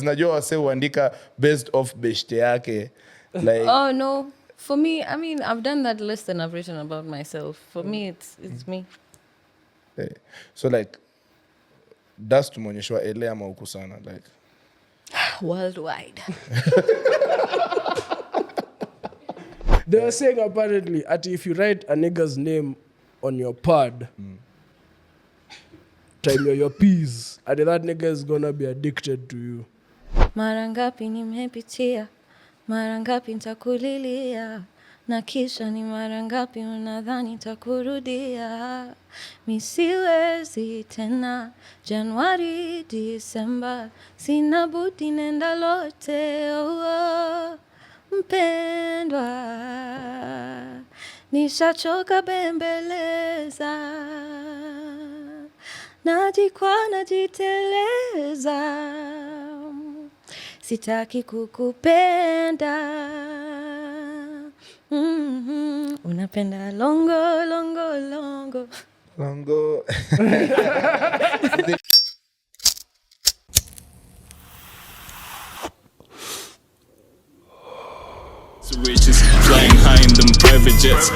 Najua wase huandika based off beshte yake. Like, oh no, for me, I mean, I've done that list and I've written about myself. For me, it's me. So like, dust tumeonyeshwa ele ama huku sana like Worldwide. They were saying apparently that if you write a nigga's name on your pad, time your peas, and that nigga is gonna be addicted to you. Mara ngapi nimepitia, mara ngapi nitakulilia, na kisha ni mara ngapi unadhani nitakurudia. Mi siwezi tena, Januari, December, sina budi nenda lote, oh, mpendwa. Nishachoka bembeleza, najikwa najiteleza, sitaki kukupenda. Unapenda longo longo longo longo. Riches flying high in them private jets.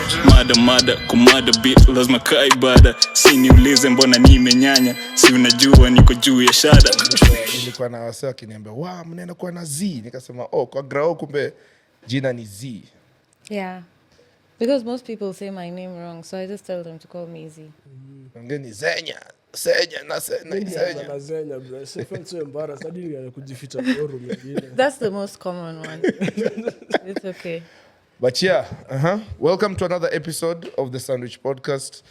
Mada kumada beat lazima kaibada. Si niulize mbona nimenyanya, si unajua niko juu ya shada. Nilikuwa na wase wakiniambia wow mnaenda kuwa na Z, nikasema oh kwa grao kumbe jina ni Z. Yeah, because most people say my name wrong, so I just tell them to call me Z. Ngeni Xenia na Xenia bro. So embarrassed. I didn't kujificha kwa room nyingine. That's the most common one. It's okay. But yeah, welcome to another episode of the Sandwich Podcast.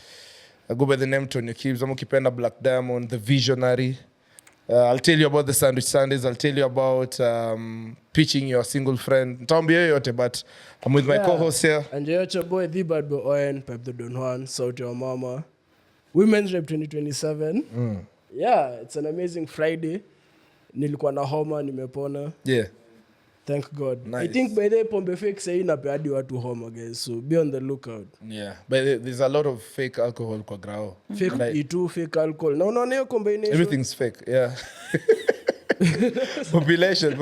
I go by the name Tony Kibbs. I'm ukipenda Black Diamond, the visionary. I'll tell you about the Sandwich Sundays. I'll tell you about pitching your single friend. Nitaambia yote, but I'm with my co-host here. And your boy, the bad boy Owen, Pep the Don Juan, Sauti wa Mama. Women's Rep 2027. Yeah, it's an amazing Friday. Nilikuwa na homa, nimepona. Yeah. Thank God. Nice. I think by the pombe fake say inape hadi watu homa guys. So be on the lookout. Yeah. But there's a lot of fake alcohol kwa grao. Fake E2, fake alcohol. No, hiyo combination. Everything's fake. Yeah. Population.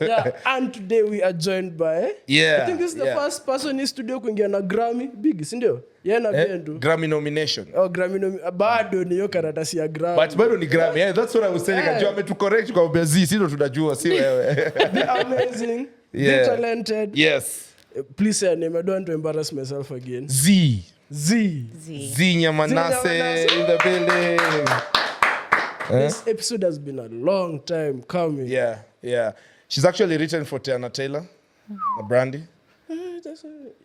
Yeah, and today we are joined by Yeah. I think this is the first person in studio kuingia na Grammy big, si ndio? Yeah, na Bendu. Grammy nomination. Oh, Grammy bado ni hiyo karatasi ya Grammy. But bado ni Grammy. Yeah, that's what I was saying. Ajua ametu correct kwa ubezi, sio tunajua, si wewe. They're amazing. Yeah. They're talented. Yes. Please say a name. I don't want to embarrass myself again. Xenia Manasseh in the building. This episode has been a long time coming. Yeah. She's actually written for Tiana Taylor, Brandy.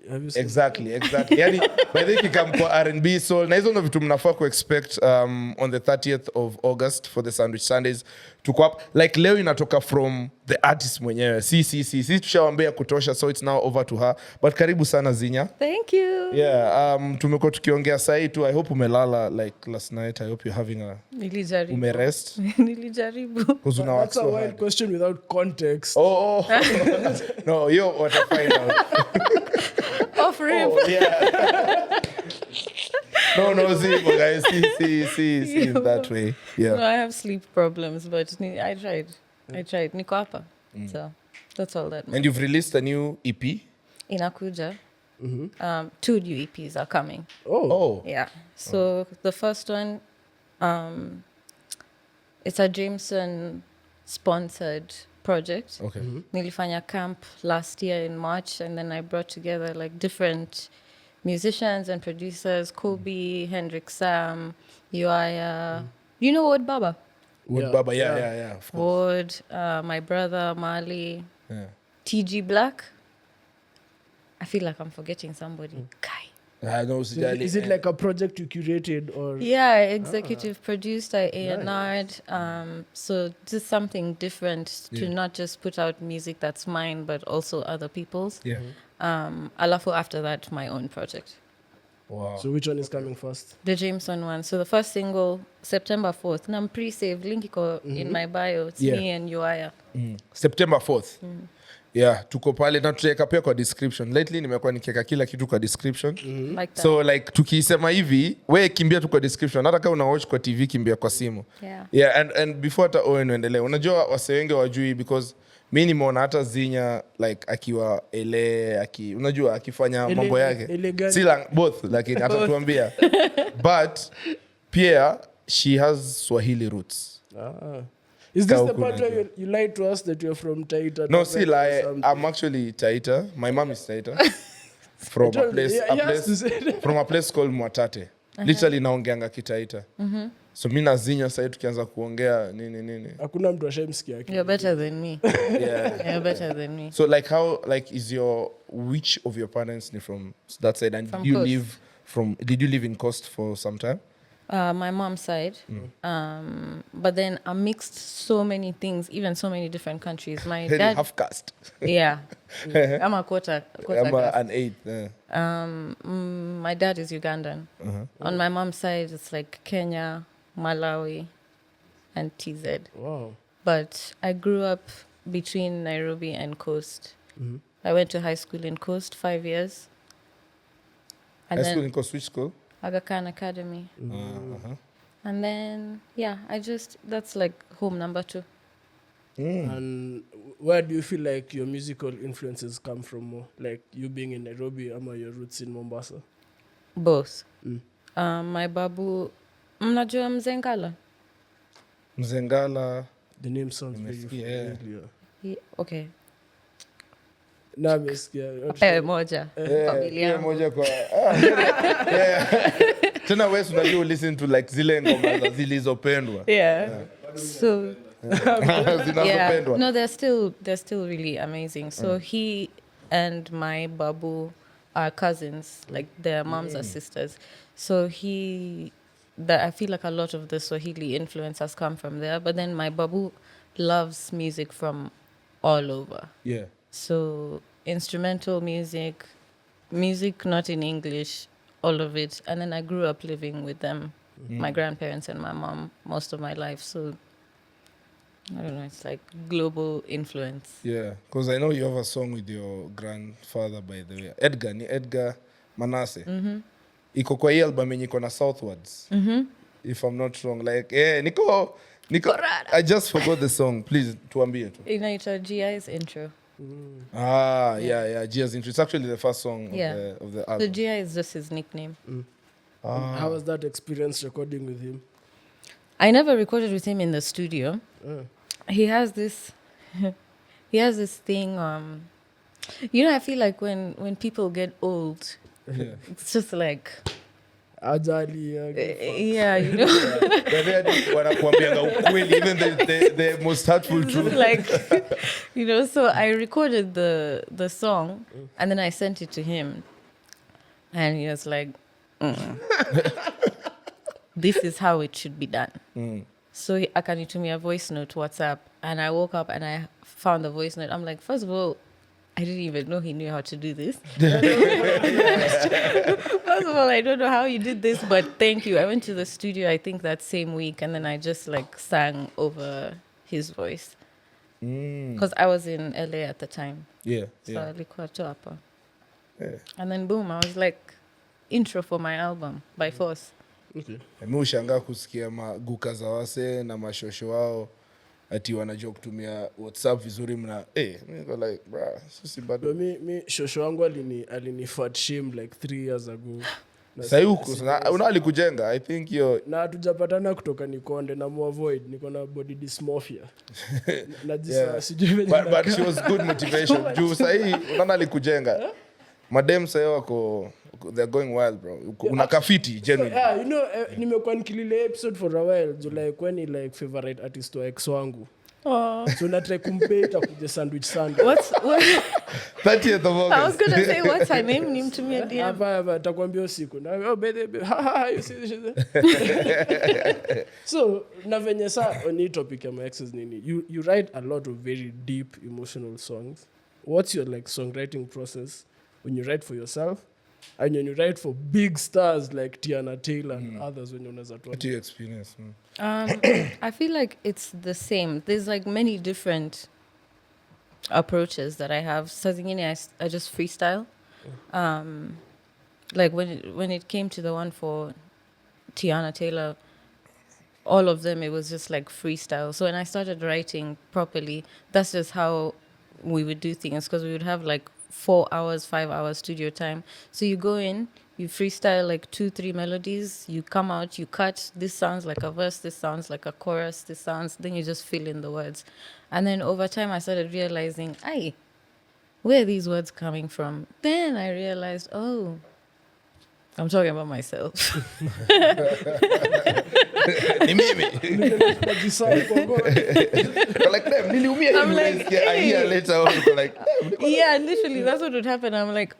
Have you seen Exactly. Yani, by the way, kikam kwa R&B soul. Na hizo ndo vitu mnafaa ku-expect on the 30th of August for the Sandwich Sundays. Tuko up. Like leo inatoka from the artist mwenyewe. Si tushawambia kutosha, so it's now over to her. But karibu sana Xenia. Thank you. Yeah, tumekuwa tukiongea sahi tu. I hope umelala like last night. I hope you're having a umerest. Nilijaribu. That's a wild question without context. Oh. No, you what I find out. Off rip. Oh, yeah. No, see, guys, see in that way. Yeah. No, I have sleep problems, but I tried. Niko hapa. So that's all that matters. And you've released a new EP? Inakuja. 2 new EPs are coming. Oh. Yeah. So the first one, it's a Jameson sponsored project. Okay. Nilifanya camp last year in March, and then I brought together like different musicians and producers, Kobe, Hendrik Sam, Uaya. You know Ward Baba? Wood Baba, yeah, of course. Ward, my brother, Mali, Yeah. TG Black. I feel like I'm forgetting somebody. Kai. I know. Is it like a project you curated or? Yeah, executive produced, I A&R'd. So just something different to not just put out music that's mine, but also other people's. Yeah. Alafu after that, my own project. Wow. So which one is coming first? The Jameson one. So the first single, September 4th. And I'm pre-saved. Link iko in my bio. It's me and Uaya. September 4th. Yeah, tuko pale na tutaweka pia kwa description. Lately nimekuwa nikiweka kila kitu kwa description. Like that. So like tukisema hivi, we kimbia tu kwa description. Hata kama una watch kwa TV kimbia kwa simu. Yeah. Yeah, and before hata Owen uendelee. Unajua wase wengi wajui because mi nimeona hata Xenia like akiwa unajua akifanya mambo yake. Ele gani? Si lang, both lakini atatuambia. But pia she has Swahili roots. Is this the Kauku part where najua. you lied to us that you're from Taita? No, Taveta see, or like something? I'm actually Taita. My mom is Taita. From told a you, place, he has to say that. from a place called Mwatate. Literally naongeanga Kitaita. So mi na Xenia sasa tukianza kuongea nini. Hakuna mtu ashaimsikia yake. You're better than me. Yeah. You're better than me. So like how like which of your parents ni from that side and From did you live in Coast for some time? My mom's side. But then I mixed so many things, even so many different countries. My Hey, dad, half caste. yeah, I'm a quarter I'm caste. an eighth. Yeah. My dad is Ugandan. On my mom's side, it's like Kenya, Malawi, and TZ. Wow. But I grew up between Nairobi and Coast. I went to high school in Coast 5 years. And High then school in Coast, which school? Aga Khan Academy. And then, yeah, that's like home number 2. And where do you feel like your musical influences come from more? Like you being in Nairobi or your roots in Mombasa? Both. My babu, mnajua Mzengala? Mzengala. The name sounds very Nimesikia, familiar. Okay. Na mesikia. Moja. Yeah, Familia yangu. moja kwa yeah. Tena wewe unajua listen to like zile ngoma za zilizopendwa. Yeah. So Zinazopendwa. no, they're still really amazing. So he and my babu are cousins, like their moms are sisters. So I feel like a lot of the Swahili influence has come from there. But then my babu loves music from all over. Yeah. So instrumental music not in English, all of it. And then I grew up living with them, my grandparents and my mom, most of my life. So I don't know, it's like global influence. Yeah, because I know you have a song with your grandfather, by the way. Edgar Manasseh. Iko kwa hii album yenye iko na Southwards. If I'm not wrong. Like, Niko, I just forgot the song. Please, tuambie tu. Inaitwa GI's intro. Yeah, Gia's intro. It's actually the first song of the The album. GI is just his nickname. How was that experience recording with him? I never recorded with him in the studio. He has this thing, I feel like when people get old, Yeah. it's just like, Ajali. yeah, Wanakuambianga ukweli, even the most hurtful it's truth. like, so I recorded the song and then I sent it to him and he was like, this is how it should be done. So akanitumia voice note WhatsApp and I woke up and I found the voice note. I'm like, first of all, I didn't even know he knew how to do this. First of all, I don't know how you did this, but thank you. I went to the studio, I think that same week, and then I just like sang over his voice. Because I was in LA at the time. Yeah. So Yeah. alikuwa tu hapa. Yeah. And then boom, I was like, intro for my album by force. Okay. Mi ushangaa kusikia maguka za wase na mashosho wao ati wanajua kutumia WhatsApp vizuri niko like bra, sisi bado. Mi shosho wangu alini fat shame like 3 years ago. Sasa huko una alikujenga I think na hatujapatana kutoka Nikonde na muavoid niko na body dysmorphia. Yeah. Sijui venye but she was good motivation. Juu sahi unaona alikujenga. Madem sahi wako they're going wild bro. Una kafiti genuinely. Yeah, nimekuwa nikilile episode for a while July kwani like favorite artist wa ex wangu. So na try kumpeta kuje sandwich Sunday. What? 30th of August. I was gonna say, what's her name? Nimtumie DM. Hapa takwambia usiku. Na baby. You see this shit? So na venye saa on hii topic ya my exes nini. You write a lot of very deep emotional songs. What's your like songwriting process when you write for yourself? And when you write for big stars like Tiana Taylor and others when unaweza tu. What do you experience? I feel like it's the same. There's like many different approaches that I have. Saa zingine I just freestyle. Like when it came to the one for Tiana Taylor, all of them, it was just like freestyle. So when I started writing properly, that's just how we would do things, because we would have like 4 hours, 5 hours studio time. So you go in, you freestyle like 2-3 melodies, you come out, you cut, this sounds like a verse, this sounds like a chorus, then you just fill in the words. And then over time I started realizing, where are these words coming from? Then I realized, oh, I'm talking about myself. Ni mimi. Like them, niliumia I'm hivi, like, unasikia, a year later on, uko like, Yeah, literally, that's what would happen. I'm like,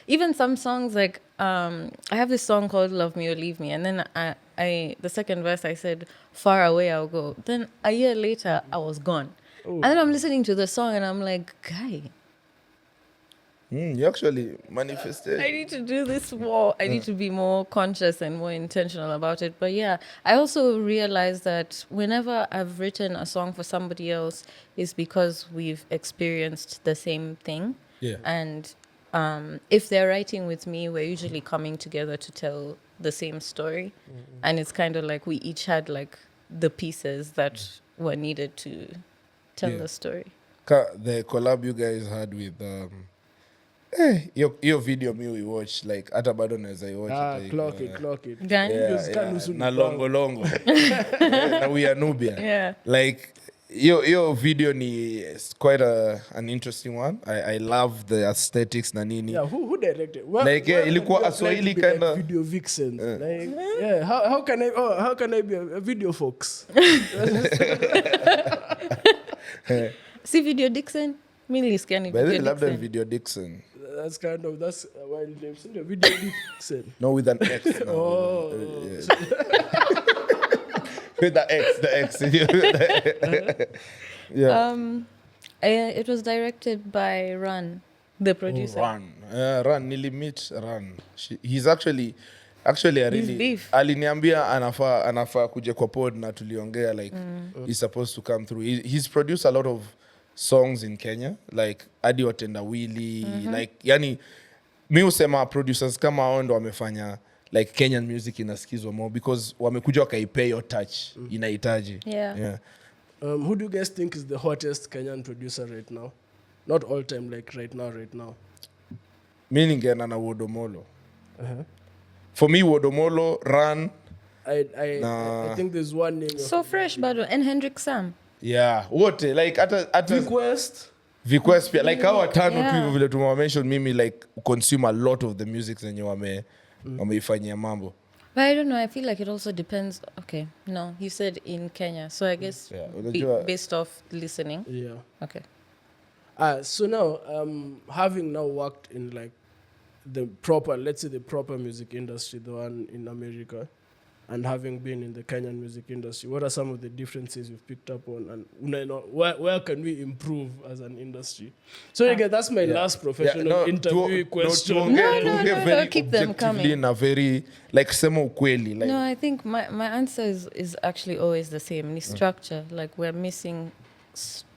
even some songs, like, I have this song called Love Me or Leave Me. And then the second verse, I said, far away I'll go. Then a year later, I was gone. And then I'm listening to the song and I'm like, guy, you actually manifested. I need to do this more. I need to be more conscious and more intentional about it. But yeah, I also realized that whenever I've written a song for somebody else, it's because we've experienced the same thing. Yeah. And if they're writing with me, we're usually coming together to tell the same story. And it's kind of like we each had like the pieces that were needed to tell the story. The collab you guys had with hiyo video we watch, like hata bado naweza watch like, Clock it. Gani? na longo na we are Nubia. Yeah. Like your video ni quite an interesting one. I love the aesthetics na nini. Yeah, who directed? Ilikuwa a Swahili kind of video vixens. Like, yeah, how can I be a video fox? See Video Dixon? Mi nilisikia ni By the way, Video love them Dixon. Video Dixon. That's a wild name. Isn't it? Video vixen. No, with an X now. Oh. With the X. Yeah. It was directed by Run, the producer. Run. Run. Nili meet Run. He's actually a really... beef. Aliniambia anafaa kuja kwa pod na tuliongea like he's supposed to come through. He's produced a lot of songs in Kenya, like Adi Watenda Willy, like yani mi usema producers kama hao ndo wamefanya like Kenyan music inasikizwa more because wamekuja wakaipea your touch inahitaji. Yeah. Who do you guys think is the hottest Kenyan producer right now? Not all time, like right now. Mi ningeenda na Wodomolo. For me, Wodomolo, Run. I think there's one name. So fresh, bado. And Hendrik Sam. Yeah, wote like hata Request pia like hawa watano tu hivyo vile tumewa-mention, mimi like consume a lot of the music zenye wameifanyia mambo. But I don't know, I feel like it also depends. Okay, no, you said in Kenya, so I guess based off listening. Yeah. Okay. So now, having now worked in like the proper music industry, the one in America, and having been in the Kenyan music industry, what are some of the differences you've picked up on, and where can we improve as an industry? So again, that's my last professional interview question. No, keep them coming. In a very like sema ukweli. Like, No, I think my answer is actually always the same. Ni structure. Like we're missing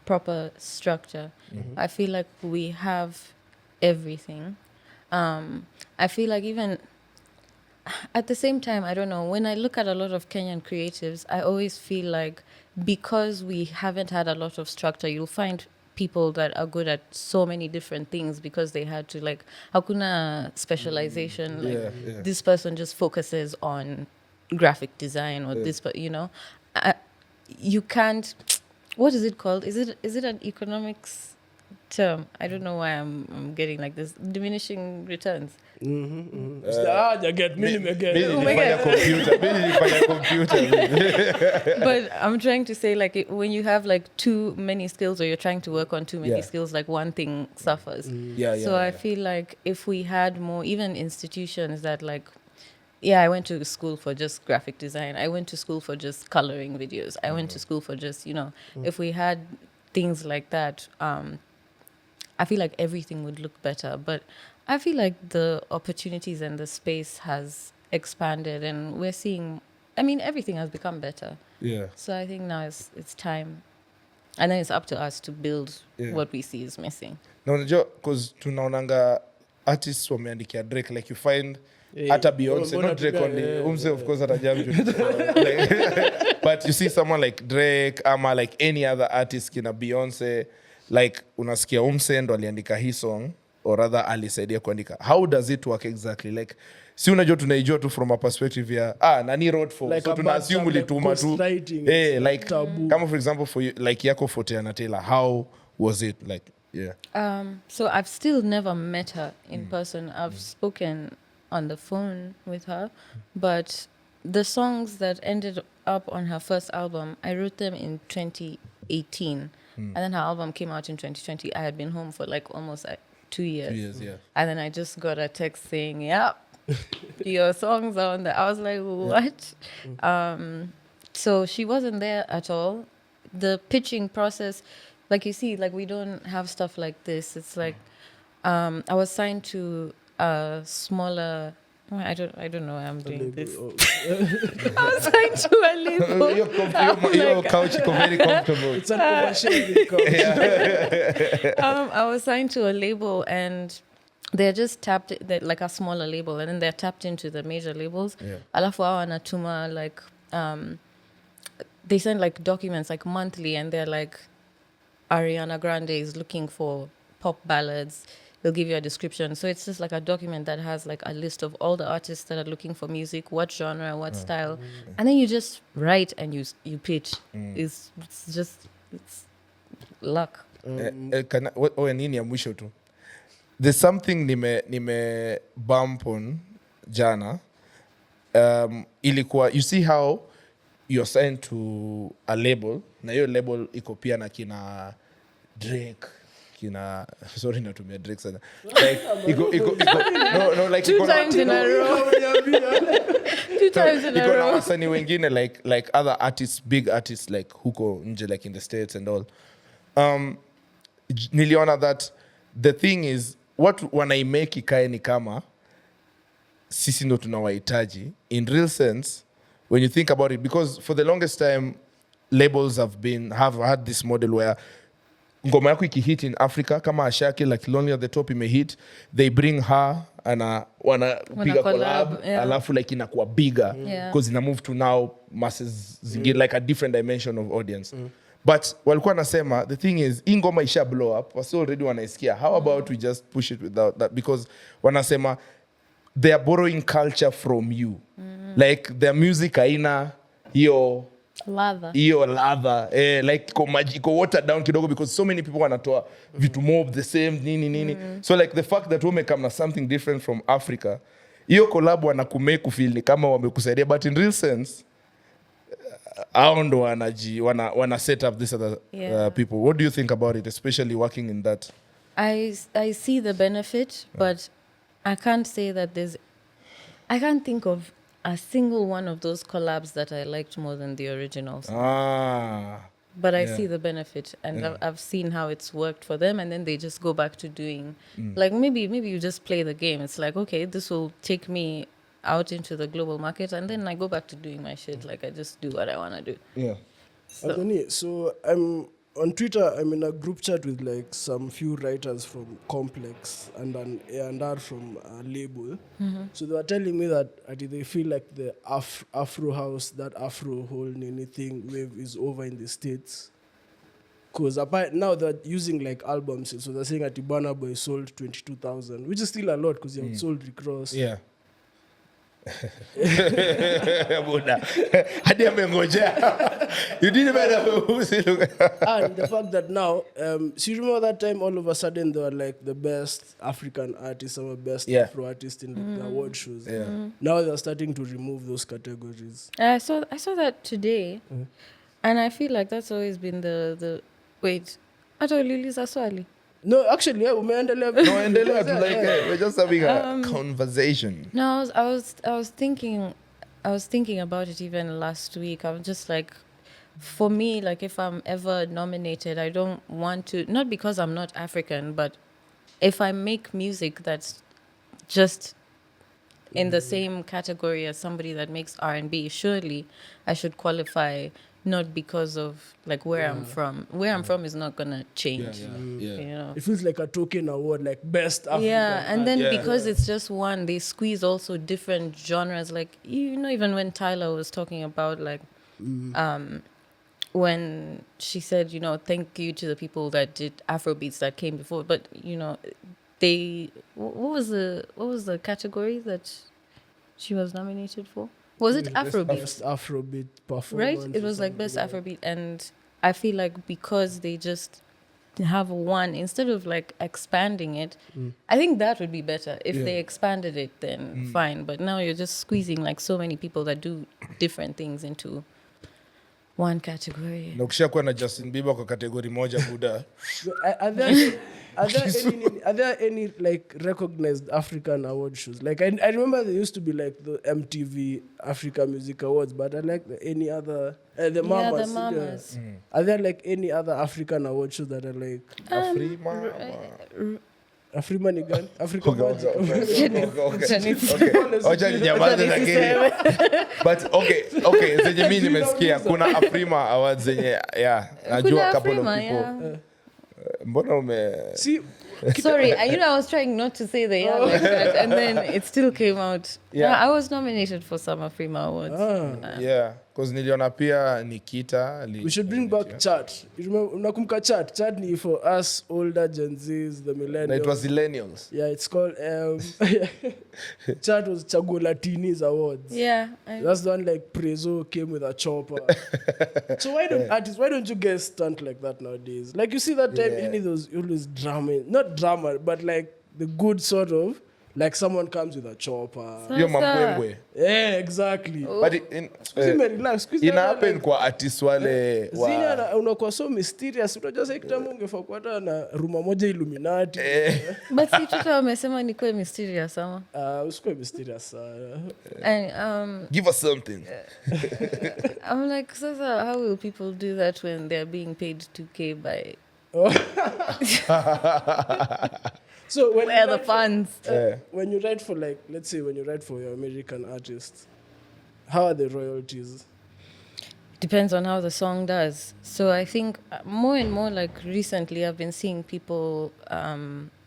proper structure. I feel like we have everything. I feel like even at the same time, I don't know, when I look at a lot of Kenyan creatives, I always feel like because we haven't had a lot of structure, you'll find people that are good at so many different things because they had to, like, hakuna specialization. This person just focuses on graphic design or this, but you know, you can't, what is it called? Is it an economics term? I don't know why I'm getting like this. Diminishing returns. You get me. But I'm trying to say, like, when you have like too many skills or you're trying to work on too many skills, like one thing suffers. So I feel like if we had more, even institutions that like, I went to school for just graphic design. I went to school for just coloring videos. I went to school for just, you know, if we had things like that, I feel like everything would look better. But I feel like the opportunities and the space has expanded and we're seeing, I mean, everything has become better. Yeah. So I think now it's time. And then it's up to us to build Yeah. what we see is missing. Na unajua cause tunaonanga artists wameandikia Drake like you find hata Beyonce, mbona not Drake pia, only, yeah, umse of course atajamju. But you see someone like Drake ama like any other artist kina Beyonce, like unasikia umse ndo aliandika hii song or rather alisaidia kuandika. How does it work exactly? Like si unajua tunaijua tu from a perspective ya nani wrote for, Like so a tuna bad assume term, like ulituma tu ghostwriting, eh, it's like taboo. kama for example for you, like yako fote na Taylor, how was it like? Yeah. So I've still never met her in person. I've spoken on the phone with her, but the songs that ended up on her first album, I wrote them in 2018, and then her album came out in 2020. I had been home for like almost 2 years. 2 years, yeah. And then I just got a text saying, "Yep, your songs are on there." I was like, "What?" So she wasn't there at all. The pitching process, like you see, like we don't have stuff like this. It's like I was signed to a smaller. I don't know why I'm doing this. I was signed to a label. Your couch is very comfortable. It's an oversharing couch. I was signed to a label, and they're just they're like a smaller label, and then they're tapped into the major labels. Yeah. Alafu hao wanatuma like they send like documents like monthly, and they're like, Ariana Grande is looking for pop ballads. They'll give you a description. So it's just like a document that has like a list of all the artists that are looking for music, what genre, what style, and then you just write and you pitch. It's luck. Nini ya mwisho tu, there's something nime bump on jana. Ilikuwa, you see how you're signed to a label, na hiyo label iko pia na kina Drake, kina sorry natumia Drake sana, like iko no like Two times in a row. 2 times in a iko na row. wasanii wengine like other artists, big artists like huko nje, like in the States and all. Niliona that the thing is what wanaimeki ikae ni kama sisi ndo tunawahitaji in real sense when you think about it, because for the longest time labels have had this model where ngoma yako ikihit in Africa kama Ashake like Lonely at the Top imehit, they bring her ana wanapiga collab, yeah. alafu like inakuwa bigger because ina move to now masses zingine like a different dimension of audience. But walikuwa nasema the thing is hii ngoma isha blow up, wasi already wanaisikia, how about we just push it without that, because wanasema they are borrowing culture from you, like their music haina hiyo ladha like iko watered down kidogo because so many people wanatoa vitu more of the same nini so like the fact that wamekam na something different from Africa, hiyo collab wanakumake feel ni kama wamekusaidia, but in real sense hao ndo wana set up this other people. What do you think about it, especially working in that? I see the benefit, but I can't say that I can't think of a single one of those collabs that I liked more than the originals. But I see the benefit, and I've seen how it's worked for them, and then they just go back to doing like maybe you just play the game. It's like, okay, this will take me out into the global market, and then I go back to doing my shit. Like I just do what I want to do. Yeah. So I'm on Twitter. I'm in a group chat with like some few writers from Complex and an A&R from a label. So they were telling me that they feel like the Afro house, that Afro whole anything wave is over in the States. Because now they're using like albums. So they're saying that Burna Boy sold 22,000, which is still a lot because you have sold Rick Ross. Yeah. Buda. Hadi amengojea. You didn't even And the fact that now, so you remember that time all of a sudden they were like the best African artists, some of the best Afro artists in the award shows. Now they're starting to remove those categories. I saw that today, and I feel like that's always been the wait. Hata uliuliza swali. No, actually, yeah, umeendelea. No, endelea. Like we're just having a conversation. No, I was thinking about it even last week. I was just like, for me, like if I'm ever nominated, I don't want to, not because I'm not African, but if I make music that's just in the same category as somebody that makes R&B, surely I should qualify not because of like where I'm from. Where I'm from is not gonna change. Yeah. You know. It feels like a token award, like best African. Yeah, and then Yeah. because it's just one, they squeeze also different genres. Like even when Tyler was talking about like, when she said, thank you to the people that did Afrobeats that came before, but what was the category that she was nominated for? Was it Afrobeat? Best Afrobeat performance. Right? It was like best Afrobeat, and I feel like because they just have one instead of like expanding it, I think that would be better if they expanded it. Then fine, but now you're just squeezing like so many people that do different things into one category. Na ukishakuwa na Justin Bieber kwa kategori moja buda. Are there any like recognized African award shows? Like I remember there used to be like the MTV Africa Music Awards, but I like any other the Mamas. Yeah, the Mamas. Are there like any other African award shows that are like Afrima ni gani? Africa Magic. Ocha ninyamaze lakini. But okay, zenye mimi nimesikia kuna Afrima Awards zenye najua couple of people. Mbona See, sorry, I was trying not to say the like that, and then it still came out. Yeah. I was nominated for some Afrima Awards. yeah, because niliona pia Nikita. We should bring back chat. You remember unakumbuka chat? Chat ni for us older Gen Zs, the millennials. It was millennials. Yeah, it's called Chat was Chaguo Latinis Awards. Yeah. That's the one like Prezo came with a chopper. So why don't you guys stunt like that nowadays? Like you see that time any of those always drama, not drama, but like the good sort of like someone comes with a chopper. Yo mambwembwe. Yeah, exactly. But Relax. ina happen kwa artists wale wa Xenia unakuwa so mysterious. Unajua sasa kitambo ungefaa kuata na ruma moja Illuminati. But si tuta wamesema ni kwa mysterious ama. Usikwe mysterious. And give us something. I'm like, sasa how will people do that when they're being paid 2K by So when where are the funds? When you write for like, let's say when you write for your American artist, how are the royalties? Depends on how the song does. So I think more and more like recently I've been seeing people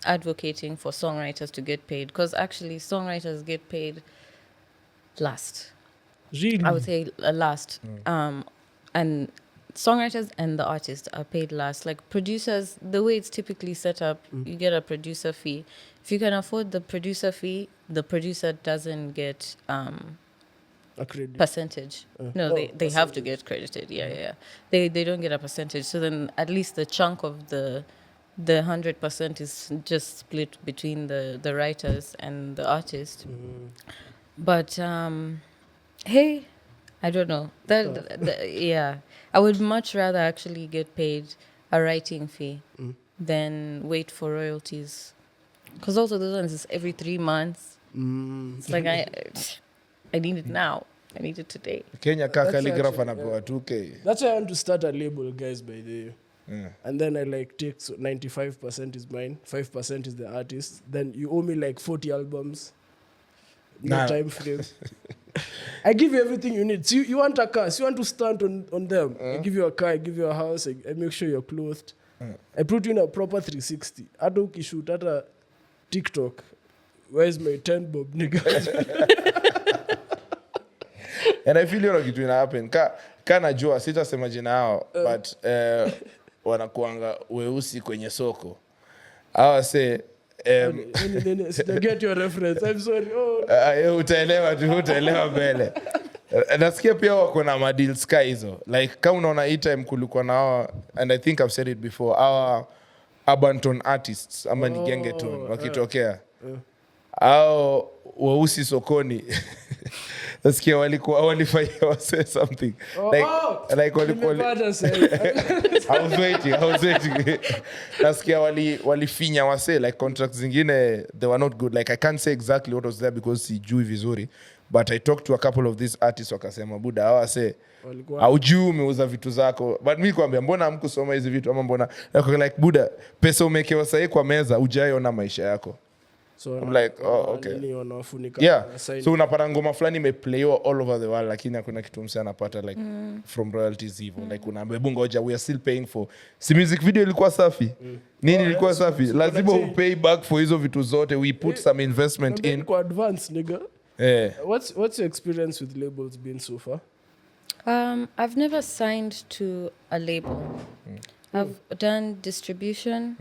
advocating for songwriters to get paid, because actually songwriters get paid last. Really? I would say last. And songwriters and the artists are paid last. Like producers, the way it's typically set up, you get a producer fee. If you can afford the producer fee, the producer doesn't get A credit. percentage. No, they have to get credited. Yeah. They don't get a percentage. So then at least the chunk of the 100% is just split between the writers and the artist. But hey, I don't know. Yeah. I would much rather actually get paid a writing fee than wait for royalties. Because also those ones is every 3 months. It's like I need it now. I need it today. Kenya calligraph anapewa 2K. That's why I want to start a label, guys, by the way. And then I like take 95% is mine, 5% is the artist. Then you owe me like 40 albums. No time frame. I give you everything you need. So you want a car, so you want to stunt on them. I give you a car, I give you a house, I make sure you're clothed. I put you in a proper 360. Hata ukishoot hata TikTok. Where's my 10 bob nigga? And I feel kitu ina happen. Ka najua sitasema jina yao, but wanakuanga weusi kwenye soko. Hawa say get your reference. I'm sorry. utaelewa mbele. Nasikia pia wako na madeals ka hizo. Like kama unaona hii time kulikuwa na hawa, and I think I've said it before, our Abanton artists ama ni gengeton wakitokea. Hao weusi sokoni. Nasikia walifanya wase something. Like walikuwa I was waiting. Nasikia walifinya wase like contracts zingine they were not good. Like I can't say exactly what was there because sijui vizuri, but I talked to a couple of these artists wakasema buda hawa wase haujui umeuza vitu zako. But mimi kwambia mbona hamkusoma hizi vitu ama mbona like buda pesa umekewa sahi kwa meza hujaiona maisha yako. So I'm like, oh, okay. nini wanafunika Yeah, wanasign. so unapata ngoma fulani imeplayiwa all over the world, lakini hakuna kitu mse anapata like from royalties hivyo. Like unaambia hebu ngoja, we are still paying for. Si music video ilikuwa safi? Nini ilikuwa safi? Lazima upay back for hizo vitu zote. We put some investment in. Kwa advance, nigga. What's your experience with labels been so far? I've never signed to a label. I've done distribution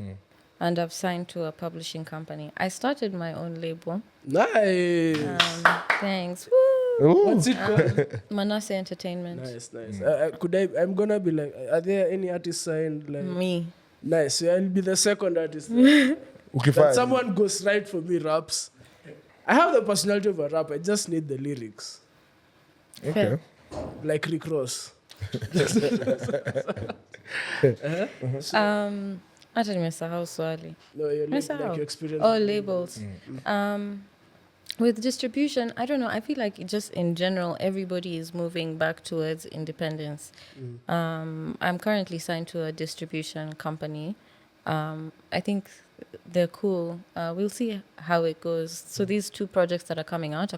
and I've signed to a publishing company. I started my own label. Nice. Thanks. Ooh. What's it called? Manasseh Entertainment. Nice. I'm gonna be like, are there any artists signed? Like Me. Nice. So I'll be the second artist. That Ukifanya. someone goes right for me raps. I have the personality of a rap. I just need the lyrics. Okay. Like Rick Ross. Hata nimesahau swali. No, your Nimesahau. like your experience. Oh, labels. With distribution, I don't know. I feel like just in general, everybody is moving back towards independence. I'm currently signed to a distribution company. I think they're cool. We'll see how it goes. So these two projects that are coming out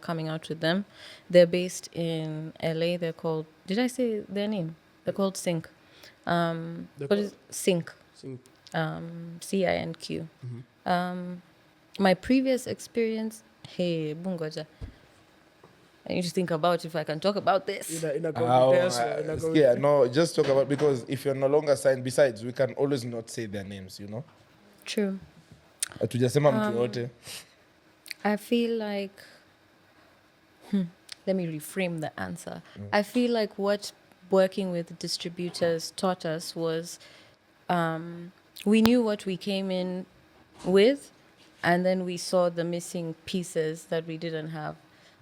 with them. They're based in LA. They're called, did I say their name? They're called Sync. What is Sync? Sync. CINQ. My previous experience, hey, bungoja. I need to think about if I can talk about this. In a competence. Yeah, no, just talk about, because if you're no longer signed, besides, we can always not say their names, you know? True. Hatujasema mtu yote. I feel like, let me reframe the answer. I feel like what working with distributors taught us was we knew what we came in with, and then we saw the missing pieces that we didn't have.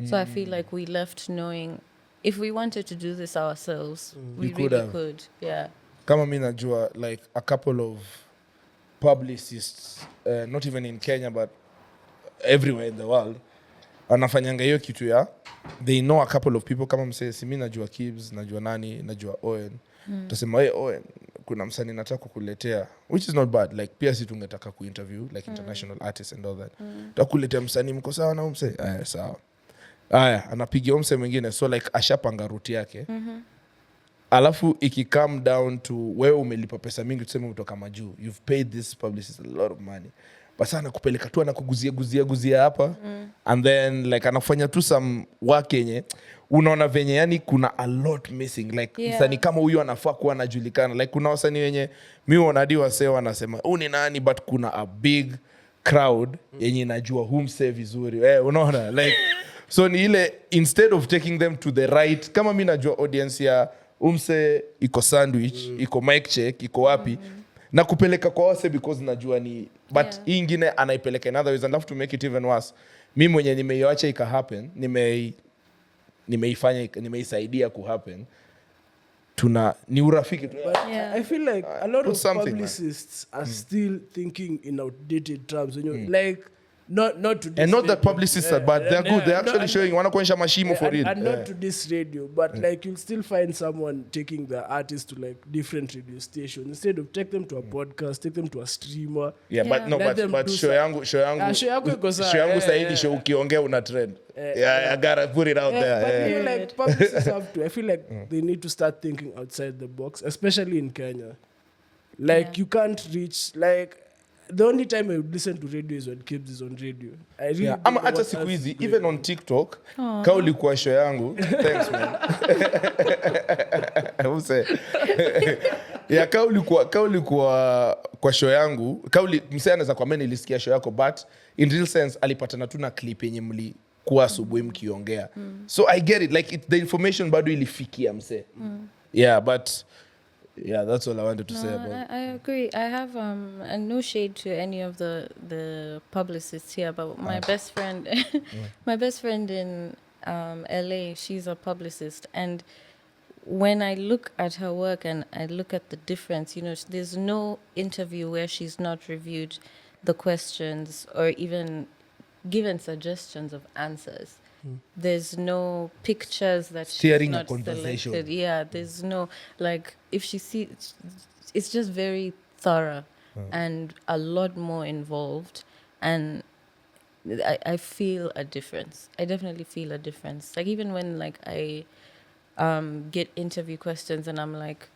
So I feel like we left knowing if we wanted to do this ourselves, we You could really have. could. Yeah. Kama mi najua, like a couple of publicists, not even in Kenya, but everywhere in the world, wanafanyanga hiyo kitu ya, they know a couple of people, kama msee, si mi najua Kibs, najua nani, najua Owen. Tasema, hey Owen, kuna msanii nataka kukuletea, which is not bad, like pia si tungetaka kuinterview, like international artists and all that. Takuletea msanii, mko sawa na msee? Aya, sawa. Aya, anapigia msee mwingine, so like ashapanga route yake. Alafu iki come down to wewe umelipa pesa mingi, tuseme kutoka majuu, you've paid this publicist a lot of money, basa anakupeleka tu anakuguzia hapa, and then like anafanya tu some work yenye unaona venye yani kuna a lot missing, like msanii kama huyu anafaa kuwa anajulikana, like kuna wasanii wenye mi wanadi wasee wanasema ni nani, but kuna a big crowd yenye inajua msee vizuri, unaona like so ni ile, instead of taking them to the right, kama mi najua audience ya umse iko sandwich, iko mic check, iko wapi, na kupeleka kwa wase because najua ni, but hii ingine anaipeleka in other ways, and have to make it even worse. Mi mwenye nimeiacha ika happen, nimeisaidia ku happen, ni urafiki tu. But I feel like a lot of Man. publicists are still thinking in outdated terms. When you like, not to this And not that radio. publicists are bad, they're good, they're actually showing, wanakuonyesha mashimo for real. And not to this radio, but like you'll still find someone taking the artist to like different radio stations. Instead of take them to a podcast, take them to a streamer. Yeah, but no, Let them but do show yangu show yako iko sawa. show yangu saidi show ukiongea una trend. I gotta put it out there. But I feel like publicists have to. I feel like they need to start thinking outside the box, especially in Kenya. Like you can't reach like. The only time I would listen to radio is when Kibs is on radio. I really don't Ama know hata what siku else hizi, is going even on TikTok, ka ulikuwa show yangu, thanks man. Use. Yeah, ka ulikuwa kwa show yangu, msee anaweza kwa mimi nilisikia show yako, but in real sense alipatana tu na clip yenye mlikuwa asubuhi mkiongea. So I get it, like the information bado ilifikia msee. Yeah, but yeah, that's all I wanted to say about. I agree. I have and no shade to any of the publicists here, but my best friend, my best friend in LA, she's a publicist, and when I look at her work and I look at the difference, there's no interview where she's not reviewed the questions or even given suggestions of answers. There's no pictures that Steering she's a not conversation. selected. Yeah, there's no, like, if she sees, it's just very thorough and a lot more involved. And I feel a difference. I definitely feel a difference. Like even when like I get interview questions and I'm like,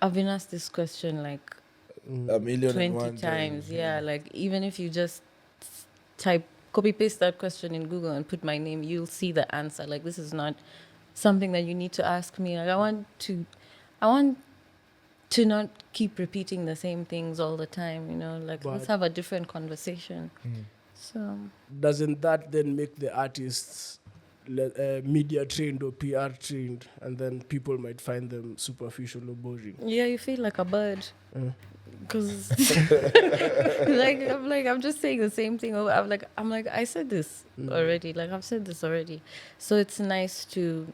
I've been asked this question like A million 20 and one times. Yeah, like even if you just copy paste that question in Google and put my name, you'll see the answer. Like this is not something that you need to ask me. Like I want to not keep repeating the same things all the time, you know, like let's have a different conversation. So Doesn't that then make the artists media trained or PR trained, and then people might find them superficial or boring? yeah, you feel like a bird. Because I'm just saying the same thing over. I'm like I said this already. Like I've said this already. So it's nice to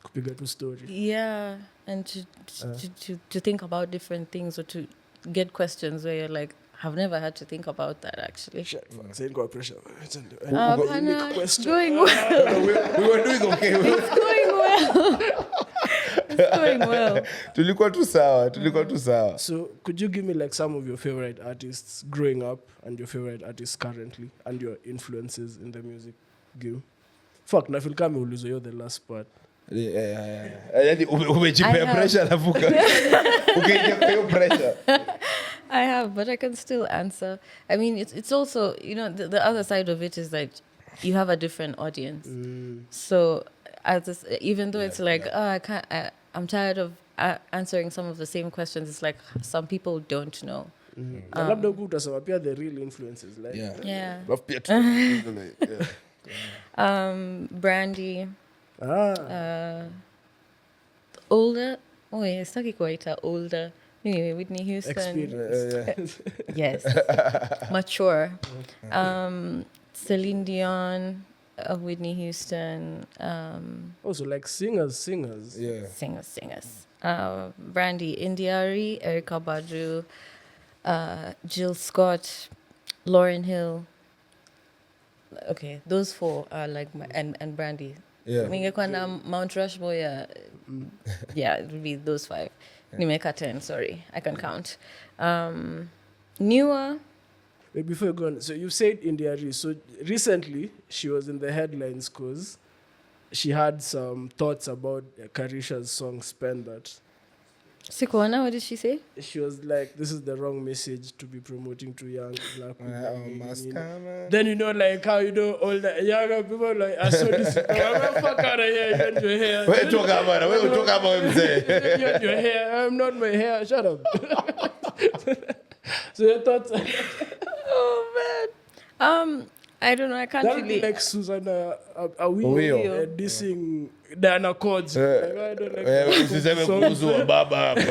Kupiga tu story. yeah, and to think about different things, or to get questions where you're like, I've never had to think about that actually. Saying got pressure. Hapana, it's question. going well. We were doing okay. It's going well. It's going well. Tulikuwa tu sawa. So could you give me like some of your favorite artists growing up and your favorite artists currently and your influences in the music game? Fuck, na feel kama ulizo yo the last part. Yaani umejipea pressure alafu ukaingia kwa hiyo pressure. I have, but I can still answer. I mean, it's also, you know, the other side of it is that you have a different audience. So even though it's like, oh, I'm tired of answering some of the same questions, it's like some people don't know. Na labda huku utasema pia the real influences like Yeah. Alafu pia Brandy. Older. Oh, yeah, sitaki kuwaita older. Anyway, Whitney Houston. experience. Yes. Mature. Celine Dion, Whitney Houston. Also like singers. Yeah. Singers. Brandy Indiari, Erykah Badu, Jill Scott, Lauryn Hill. Okay, those four are like my, and Brandy. Yeah. Ningekuwa na Mount Rushmore, yeah, it would be those five. Nimeka 10, sorry. I can count. Newer. Wait, before you go on, so you said Indiari. So recently she was in the headlines because she had some thoughts about Karisha's song Spend That. Sikuona, what did she say? She was like, this is the wrong message to be promoting to young black people. Then you know, like how you know all the younger people like, I saw this. I'm fuck out of here. You want your hair? Wewe toka bana, wewe toka hapa wewe mzee. You want your hair? I'm not my hair. Shut up. So your thoughts? Oh man. I don't know. I can't That would really. be like Susanna Awio. dissing Diana Codes. Eh. Like, I don't like Usiseme kuhusu wa baba hapa.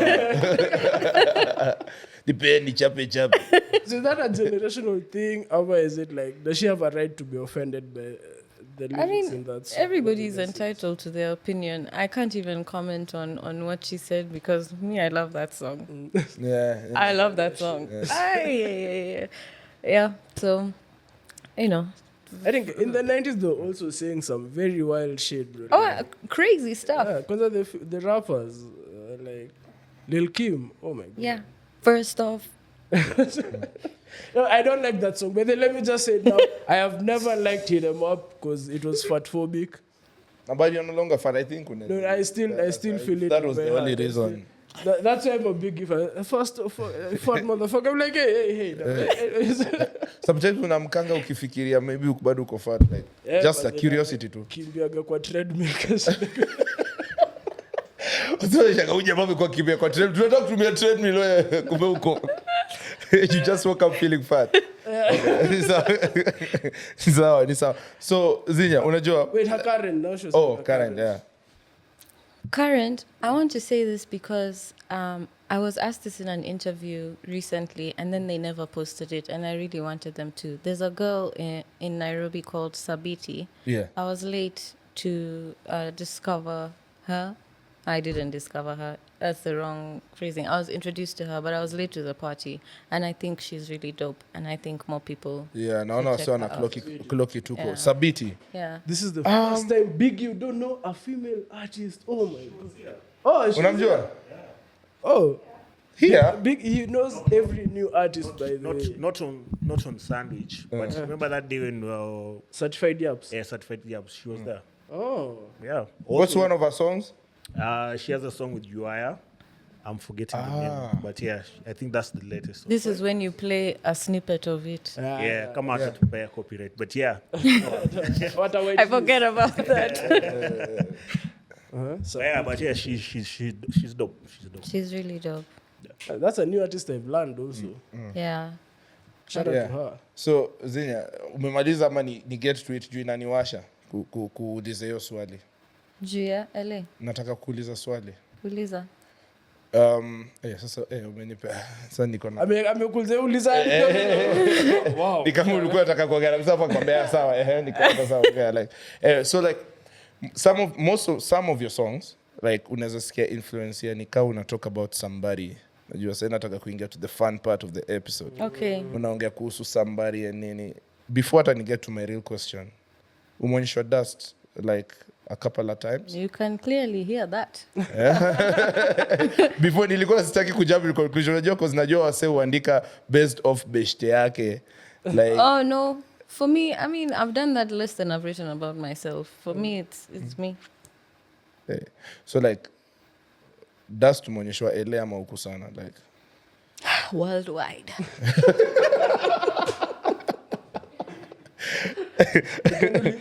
Dipeni chape. So is that a generational thing, or is it like, does she have a right to be offended by the lyrics I mean, in that song? everybody's entitled to their opinion. I can't even comment on what she said because me, I love that song. Yeah. I love that song. Yeah. So, you know. I think in the 90s they were also saying some very wild shit, bro. Oh, crazy stuff. Yeah, because the rappers, like Lil Kim, oh my god. Yeah. First off, No, I don't like that song. But then let me just say now, I have never liked Hit 'Em Up because it was fatphobic. But you're no longer fat, I think. No, I still feel it. That in was my the only heart. reason. That's why I'm a big fan. First, fat motherfucker. I'm like, hey. Sometimes unamkanga ukifikiria maybe bado uko fat, like Yeah, just a but curiosity too. Kimbiaga kwa treadmill. Sasa shaka uje mami kwa kimbia kwa treadmill. Tunataka kutumia treadmill wewe kumbe uko. You just woke up feeling fat. Ni sawa. So Xenia, unajua? Wait, her Karen now she's Karen, yeah. current, I want to say this because I was asked this in an interview recently and then they never posted it and I really wanted them to. There's a girl in Nairobi called Sabiti. Yeah. I was late to discover her. I didn't discover her. That's the wrong phrasing. I was introduced to her, but I was late to the party. And I think she's really dope. And I think more people... Yeah, naona check sawa her na out. clocky tuko. Yeah. Sabiti. Yeah. This is the first time Big you don't know a female artist. Oh my god. Oh, she's Unamjua? Oh. Here? Big, he knows every new artist by the way. Not on Sandwich, but remember that day when Certified Yaps. Certified Yaps, she was there. Oh. Yeah. What's Also, one of her songs? She has a song with Uaya. I'm forgetting the name, but yeah, I think that's the latest song. This is when you play a snippet of it. Yeah, come out to pay a copyright, but yeah. What a way I to forget about that. So Yeah, but yeah, she's dope. She's dope. She's really dope. that's a new artist I've learned also. Yeah. Shout out Yeah. to her. So Xenia, umemaliza ama ni get to it juu inaniwasha kuuliza hiyo swali. Juu ya LA. Nataka kuuliza swali. Uliza. Sasa umenipa. Sasa niko na. Amekuuliza uliza. Wow. Ni kama ulikuwa unataka kuongea na msapa kwambia sawa niko hapa sawa like so like some of your songs like unaweza sikia influence ya nikao una talk about somebody. Najua sasa nataka kuingia to the fun part of the episode. Okay. Unaongea kuhusu somebody and nini. Before hata ni get to my real question. Umeonyeshwa Dust like a couple of times. You can clearly hear that. Before nilikuwa sitaki kujump conclusion unajua cause najua wase huandika based off beshte yake like Oh no. For me, I mean, I've done that list and I've written about myself. For me, it's me. so like Dust umeonyeshwa LA ama huku sana like Worldwide.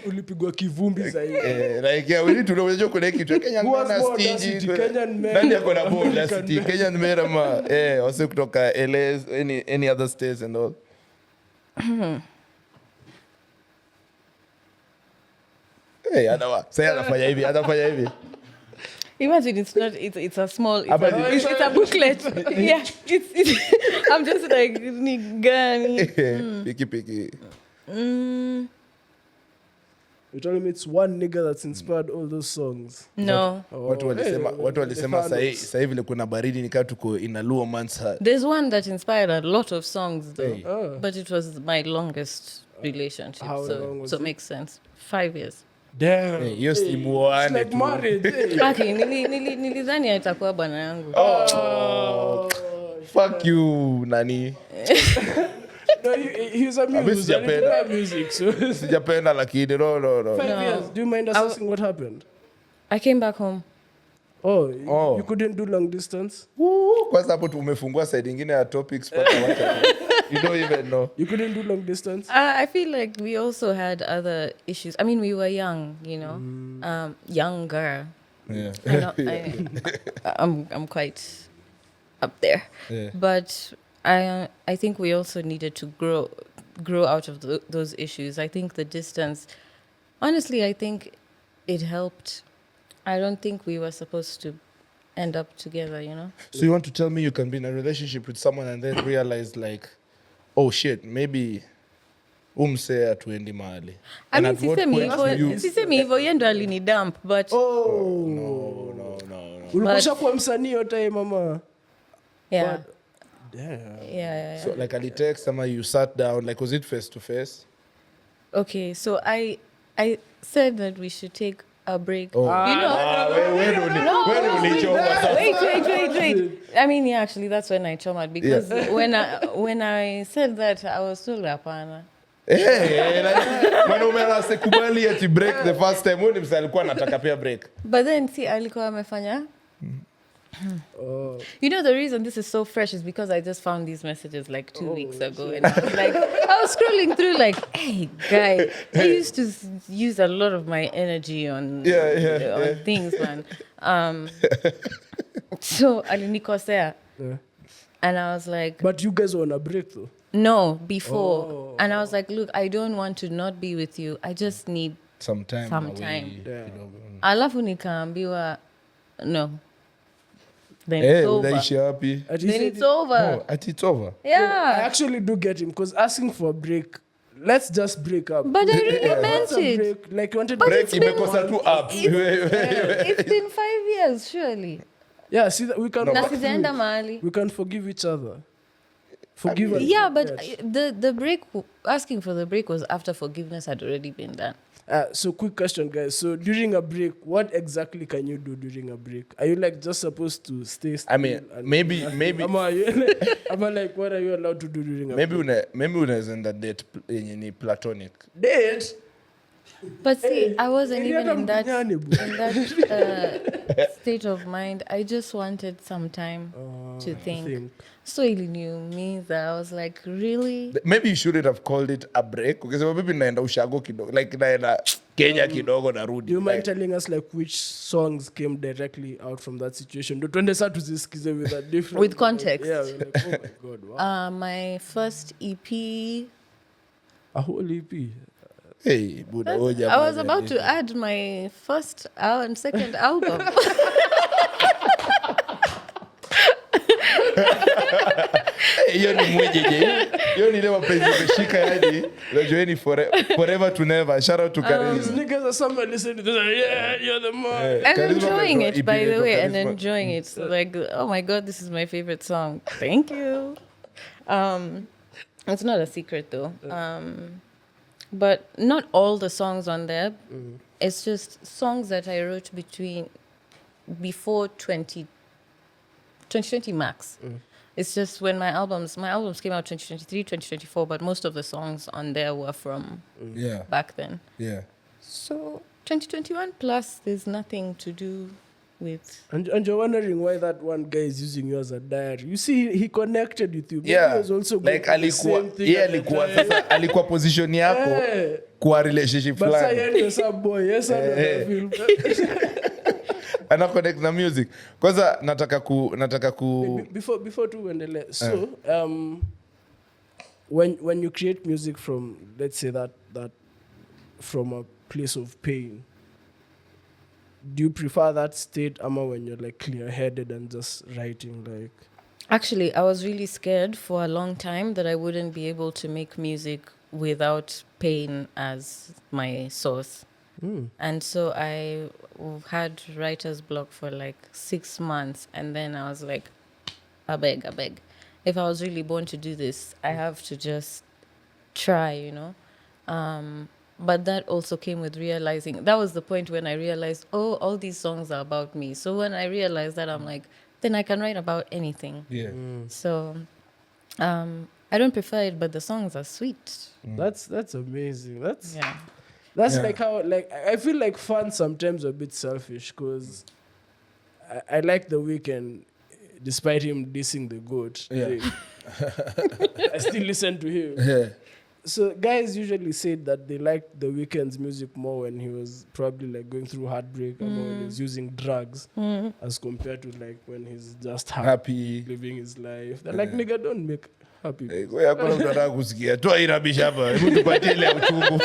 Ulipigwa kivumbi zaidi. like yeah we need to know unajua kuna kitu Kenyan Who has man more stingy audacity, Kenyan man? nani ako na more American audacity man. Kenyan man ama wase kutoka LA any other states and all anafanya hivi Imagine it's not. It's a small. It's, But it's a booklet. Yeah. I'm just like ni gani. piki You're telling me it's one nigga that's inspired all those songs. No. watu walisema sasa hivi kuna baridi nikaa tuko in a Luo man's heart. There's one that inspired a lot of songs though, Hey. but it was my longest relationship. How long was So it? it makes sense. 5 years. Damn. Hey, hiyo si It's muone like tu. marriage. Hey. Aki nilidhani atakuwa bwana yangu. Fuck you nani. No, he's a Mimi muse. And he sijapenda. play music. So Sijapenda lakini no. 5 No. years. Do you mind assessing what happened? I came back home. Oh. You couldn't do long distance? Kwanza hapo umefungua side nyingine ya topics pata wacha. You don't even know. You couldn't do long distance? I feel like we also had other issues. I mean, we were young, you know, younger. Yeah. I'm quite up there, Yeah. but I think we also needed to grow out of those issues. I think the distance, honestly, I think it helped. I don't think we were supposed to end up together, you know. So you want to tell me you can be in a relationship with someone and then realize like, oh shit, maybe umse atuendi mahali. I And mean, at what point do you- sisemi hivyo yeye ndo alinidump, but No. Ulikusha kuwa msanii hiyo time mama. yeah. Damn. Yeah. So like alitext ama you sat down like was it face to face? Okay, so I said that we should take a break. Oh. You know, wait. I mean, yeah, actually, that's when I chomed because when I said that, I was still hapana. Mwanaume anasikubali ati break the first time when msa alikuwa anataka pia break. But then, see, alikuwa amefanya. You know, the reason this is so fresh is because I just found these messages like 2 weeks ago. And I was like, I was scrolling through like, hey, guy, I used to use a lot of my energy on things, man. So, alinikosea. Yeah. And I was like, But you guys were on a break though. no, before. And I was like, look, I don't want to not be with you. I just need Some time. alafu nikaambiwa no. Then it's over. Udaishi wapi? And he Then said it's over. No, ati it's over. I Yeah. actually do get him because asking for a break, let's just break up. But I really meant What's a it. break? Like you wanted But Break it's been- imekosa tu up. It's been 5 years, surely. Yeah, see that we can Na work through sijaenda it. mahali. We can forgive each other. Forgive us. Yeah, but Yes. the break, asking for the break was after forgiveness had already been done. So quick question, guys. So during a break, what exactly can you do during a break? Are you like just supposed to stay still? I mean, maybe Am I like, what are you allowed to do during a break? maybe unaweza enda date yenye ni platonic. Date? But see, I wasn't Hey, even in that mtihani, bro. state of mind. I just wanted some time to think. So it knew me that I was like, really? Maybe you shouldn't have called it a break. Ukisema maybe naenda ushago kidogo, like naenda Kenya kidogo narudi. Do you mind Like, telling us like which songs came directly out from that situation? Do tuende saa tuzisikize with a different With context. Yeah, we're like, oh my god, wow. My first EP. A whole EP. hey, Buddha, oh, I jamaa, was about to add my first and second album. hiyo ni mwenyeje. Hiyo ni ile mapenzi umeshika yani. Unajua ni forever to never. Shout out to These Charisma. niggas are somewhere listening to this. Like, yeah, you're the man. Eh, And Charisma enjoying ametoa it, by the inaitwa way, and Charisma. enjoying it. So like, oh my God, this is my favorite song. Thank you. It's not a secret though. But not all the songs on there. It's just songs that I wrote before 2020 max. It's just when my albums came out 2023, 2024, but most of the songs on there were from Yeah. back then. Yeah. So 2021 plus, there's nothing to do with. And you're wondering why that one guy is using you as a diary. You see, he connected with you. Maybe Yeah. he was also going Like through the same thing yeah, at the alikuwa time. sasa alikuwa position yako Eh. kwa relationship But fulani. say you're some boy. Yes, I know that film. Ana connect na music. Kwanza nataka ku Before to endele. So, when you create music from, let's say that from a place of pain, do you prefer that state, ama, when you're like clear-headed and just writing like? Actually, I was really scared for a long time that I wouldn't be able to make music without pain as my source. And so I had writer's block for like 6 months. And then I was like, I beg. If I was really born to do this, I have to just try, you know. But that also came with realizing, that was the point when I realized, oh, all these songs are about me. So when I realized that, I'm like, then I can write about anything. yeah. So I don't prefer it, but the songs are sweet. That's amazing. That's Yeah. Yeah. like how, like, I feel like fans sometimes are a bit selfish, because I like The Weeknd, despite him dissing the GOAT. Yeah. I still listen to him. Yeah. So guys usually said that they liked The Weeknd's music more when he was probably like going through heartbreak, or when he was using drugs, as compared to like when he's just Happy. living his life. They're like, nigga, don't make happy. Wewe hakuna mtu anataka kusikia. Toa irabisha hapa. Hebu tupatie ile uchungu.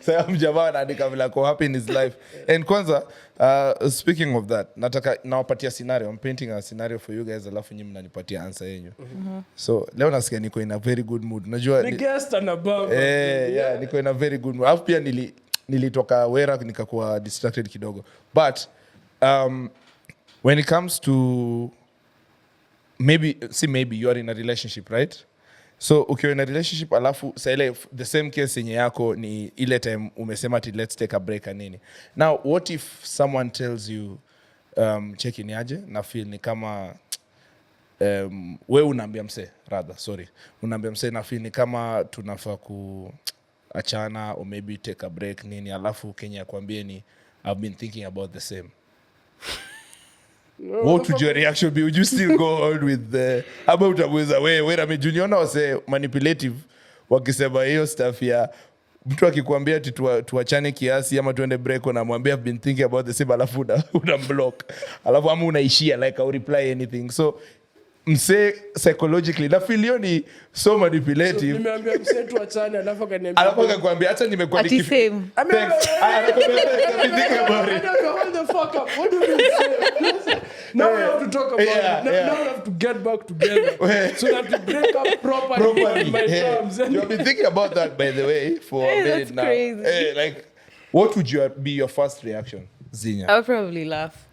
Sasa mjamaa anaandika vile ako happy in his life. And kwanza, speaking of that, nataka nawapatia scenario. I'm painting a scenario for you guys, alafu nyinyi mnanipatia answer yenu. So, leo nasikia niko in a very good mood. Unajua The guest and above. yeah, niko in a very good mood. Alafu pia nilitoka wera nikakuwa distracted kidogo. But when it comes to maybe you are in a relationship, right? So ukiwa in a relationship alafu sa ile the same case yenye yako ni ile time umesema ati let's take a break and nini. Now what if someone tells you check in aje na feel ni kama we unaambia mse unaambia mse na feel ni kama tunafaa kuachana or maybe take a break nini, alafu Kenya akwambie ni I've been thinking about the same. What would your reaction be? Would you still go on with the about utamweza wewe I mean junior wase manipulative wakisema hiyo stuff ya mtu akikwambia ati tuachane kiasi ama tuende break, unamwambia I've been thinking about the same, alafu unamblock, alafu ama unaishia like I'll reply anything. So mse psychologically na feel hiyo ni so manipulative. So, nimeambia mse tuachane, alafu akaniambia, alafu akakwambia hata nimekuwa Ati same. Thanks. Thinking about it. Hold the fuck up. What do you say? Now we have to talk about it. Now we have to get back together so that we break up properly on my terms. You have been thinking about that, by the way, for a minute That's now. crazy. Like, what would be your first reaction, Xenia? I would probably laugh.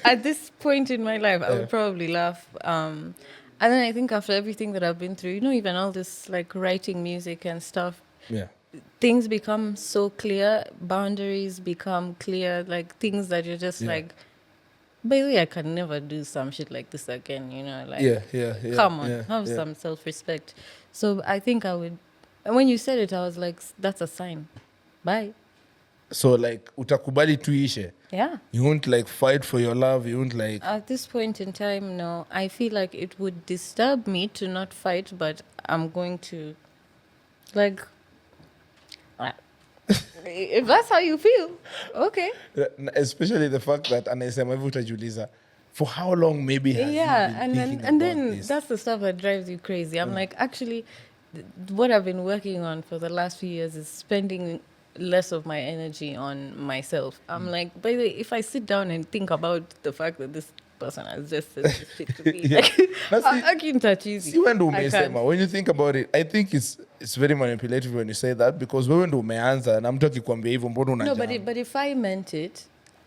At this point in my life, I would probably laugh. And then I think after everything that I've been through, you know, even all this like writing music and stuff, Yeah. things become so clear, boundaries become clear, like things that you're just like, by the way, I can never do some shit like this again, you know, like, yeah. come on, yeah, have yeah. some self-respect. So I think I would, and when you said it, I was like, that's a sign. Bye. So like utakubali tuishe. Yeah. You won't like fight for your love. You won't like. At this point in time, no. I feel like it would disturb me to not fight, but I'm going to, like, if that's how you feel, okay. Especially the fact that anasema hivyo utajiuliza for how long maybe has he been And thinking then about this? that's the stuff that drives you crazy. I'm like, actually, what I've been working on for the last few years is spending less of my energy on myself. I'm like, by the way, if I sit down and think about the fact that this person has just said this shit to me, like, I can't touch easy. See when do I umesema, can't. when you think about it, I think it's very manipulative when you say that, because wewe ndo umeanza na mtu akikwambia hivyo mbona No, unajua. but if I meant it,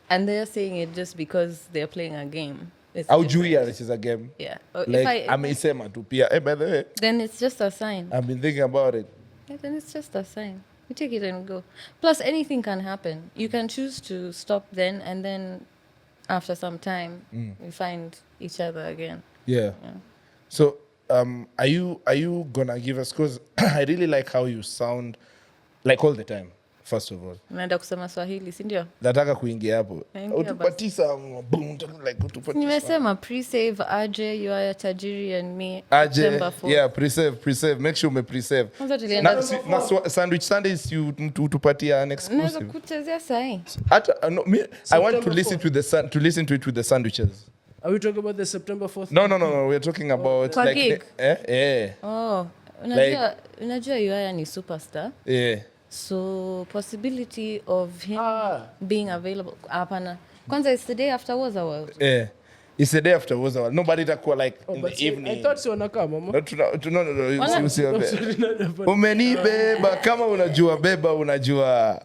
and they're saying it just because they're playing a game, it's Au different. juu this is a game. Yeah. Or Like if ameisema tu pia. By the way, then it's just a sign. I've been thinking about it. Yeah, then it's just a sign. You take it and go. Plus, anything can happen. You can choose to stop then, and then after some time, we find each other again. Yeah. So, are you gonna give us? Because I really like how you sound, like all the time. First of all, Unaenda kusema Swahili, si ndio? nataka kuingia hapo. Ingia Utupatisa boom, like utupatisa. Nimesema pre-save Aje, you are tajiri and me. Aje, September 4th. yeah, pre-save. Make sure pre-save. Kwanza tulienda Na Sandwich Sundays you utupatia an naweza exclusive. kuchezea sahi. No, me, I want to September listen 4th. to listen to it with the sandwiches. Are we talking about the September 4th? No. We're talking about Kwa like gig? Oh, unajua Yuaya ni superstar. yeah. So possibility of him being available. Hapana. Kwanza it's the day after Waza World. Yeah. It's the day after was our nobody itakuwa like in But the see, evening. I thought si wanakaa mama. No, umenibeba kama unajua beba unajua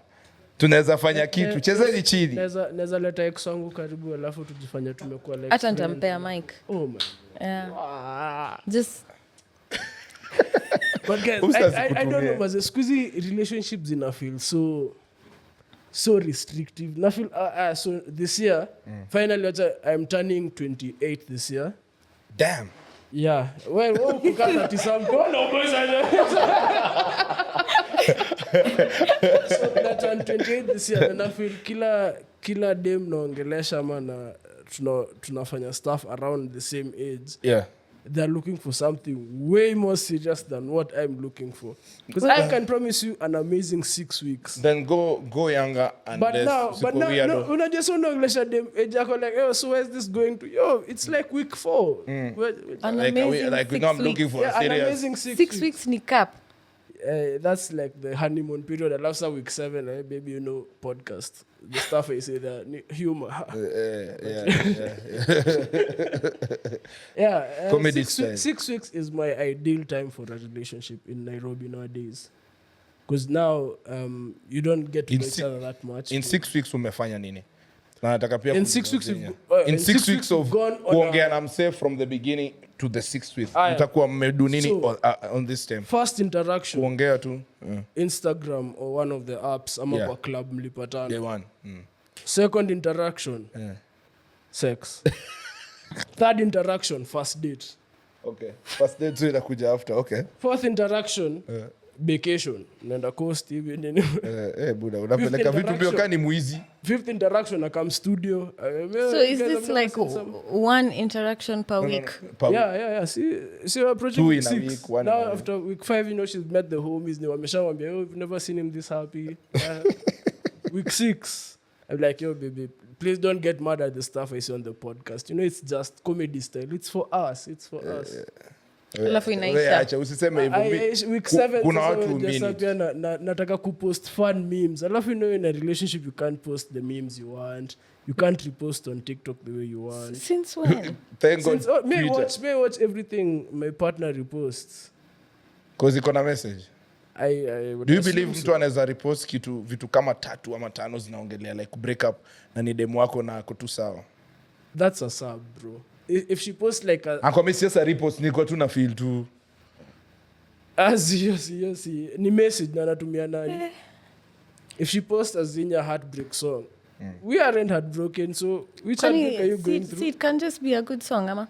tunaweza fanya kitu. Chezeni chini. Naweza leta ex wangu karibu alafu tujifanye tumekuwa like Hata friends. nitampea mic. Oh man. Yeah. Just But guys, I don't know, but squeezy relationships in a feel so restrictive. Na feel so this year, finally I'm turning 28 this year. Damn. Yeah. Well, kukata tisamko. No, boys, so I turned 28 this year and I feel kila dem naongelesha mana tunafanya stuff around the same age. Yeah. They're looking for something way more serious than what I'm looking for. Because I can promise you an amazing 6 weeks. Then go younger and But less now, super weirdo. una just English dem ejako like, oh, so where's this going to? Yo, it's like week 4. an Like, amazing we know I'm 6 looking weeks. for a Yeah, an serious. amazing 6 weeks ni cap. That's like the honeymoon period. I love that week 7, baby, podcast. The stuff I say there, humor. Yeah. Comedy 6 weeks is my ideal time for a relationship in Nairobi nowadays. Because now you don't get to know each other that much. In 6 weeks umefanya nini? Na nataka pia In 6 weeks, kuzungumzia. in 6 weeks we've of gone on kuongea na msee from the beginning to the 6th week. yeah. Mtakuwa mmedu nini So, on this time? first interaction, Kuongea tu. Instagram or one of the apps, ama Yeah. kwa club mlipatana. Day one. Second interaction, sex. Third interaction, first date. Okay. First date tu inakuja after. Okay. Fourth interaction, vacation. Naenda coast hivi nini. Buda unapeleka vitu mbio interaction. kani mwizi. Fifth interaction, I come studio. So is this like one interaction per week? Yeah. See, we're approaching 2 week in a 6. week, 1 Now in a week. after week 5, she's met the homies. Wameshamwambia, oh, we've never seen him this happy. Week 6, I'm like, yo, baby, please don't get mad at the stuff I say on the podcast. It's just comedy style. It's for us. Alafu Wewe inaisha. acha usiseme hivyo. Week 7, Kuna watu sasa mean just it. pia nataka kupost fun memes. Alafu in a relationship you can't post the memes you want. You can't repost on TikTok the way you want. Since when? Thank God. Since, may Twitter. watch everything my partner reposts. Cause iko na message. I would Do you assume believe so. mtu anaweza repost vitu kama 3 ama 5 zinaongelea like break up na ni demu wako na ako tu sawa? That's a sub, bro. If she posts like a Akwambia sasa repost niko tu na feel tu. Si ni message na natumia nani. If she posts a Xenia heartbreak song, we aren't heartbroken, so which heartbreak are you going through? See, it can just be a good song, ama.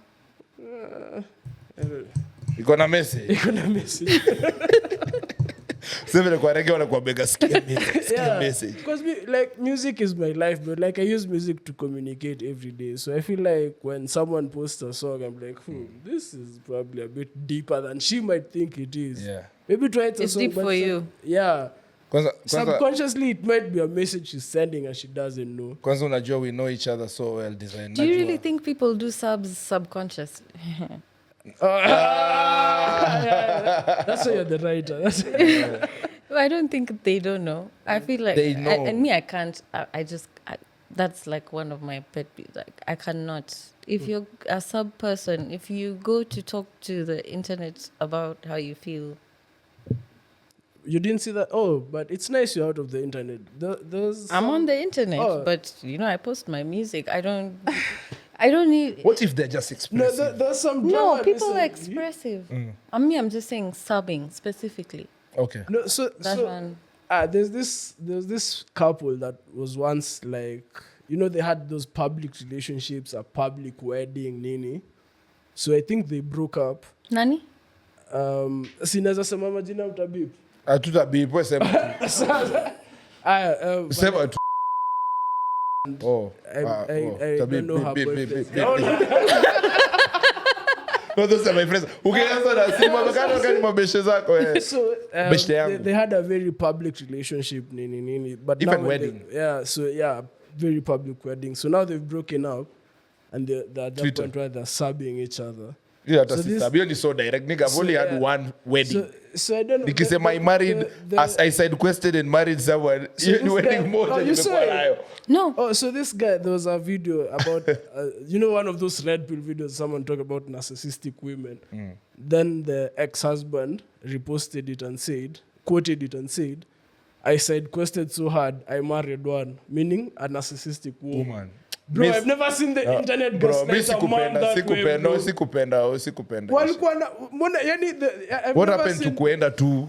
Iko na message. Iko na message. Sasa vile kwa reggae wanakuwa bega sikia message. Because like music is my life, but like I use music to communicate every day. So I feel like when someone posts a song, I'm like, this is probably a bit deeper than she might think it is. Yeah. Maybe try it. It's deep for you. Yeah. Kwanza Subconsciously, it might be a message she's sending and she doesn't know. kwanza unajua we know each other so well design. Do you really think people do subconscious? That's why you're the writer. I don't think they don't know. I feel like They know. And me, I can't. That's like one of my pet peeves. Like I cannot. If you're a sub person, if you go to talk to the internet about how you feel, You didn't see that? Oh, but it's nice you're out of the internet. I'm on the internet, Oh. but I post my music. I don't need. What if they're just No, expressive? there's some No, drama people are recently. expressive. I'm just saying subbing specifically. Okay. No, so That one. there's this couple that was once like, they had those public relationships, a public wedding, nini. So I think they broke up. Nani? Sinaweza sema majina utabip. Hatutabipo sema tu. Sema tu. Oh. I don't know her boyfriend. No, those are my friends. Ukianza na simu amekana kani mabeshe zako eh. So Beshte yangu. they had a very public relationship, nini. But Even now when wedding. very public wedding. So now they've broken up, and they're at that Twitter. point where they're subbing each other. Hiyo hata So si this- sabi, hiyo ni so direct. Nigga, I've So, only had yeah. one wedding. So I don't know. Nikisema I married, as I side quested and married someone, hiyo ni this wedding guy- moja Oh, you saw nimekuwa it? nayo. No. Oh, so this guy, there was a video about, one of those red pill videos, someone talk about narcissistic women. Then the ex-husband reposted it and quoted it and said, I side quested so hard, I married one, meaning a narcissistic woman. Bro, Miss- I've never seen the internet Bro, mi gaslight a man that way, bro. sikupenda. Walikuwa na- mbona, yani I've What never happened to seen- kuenda tu?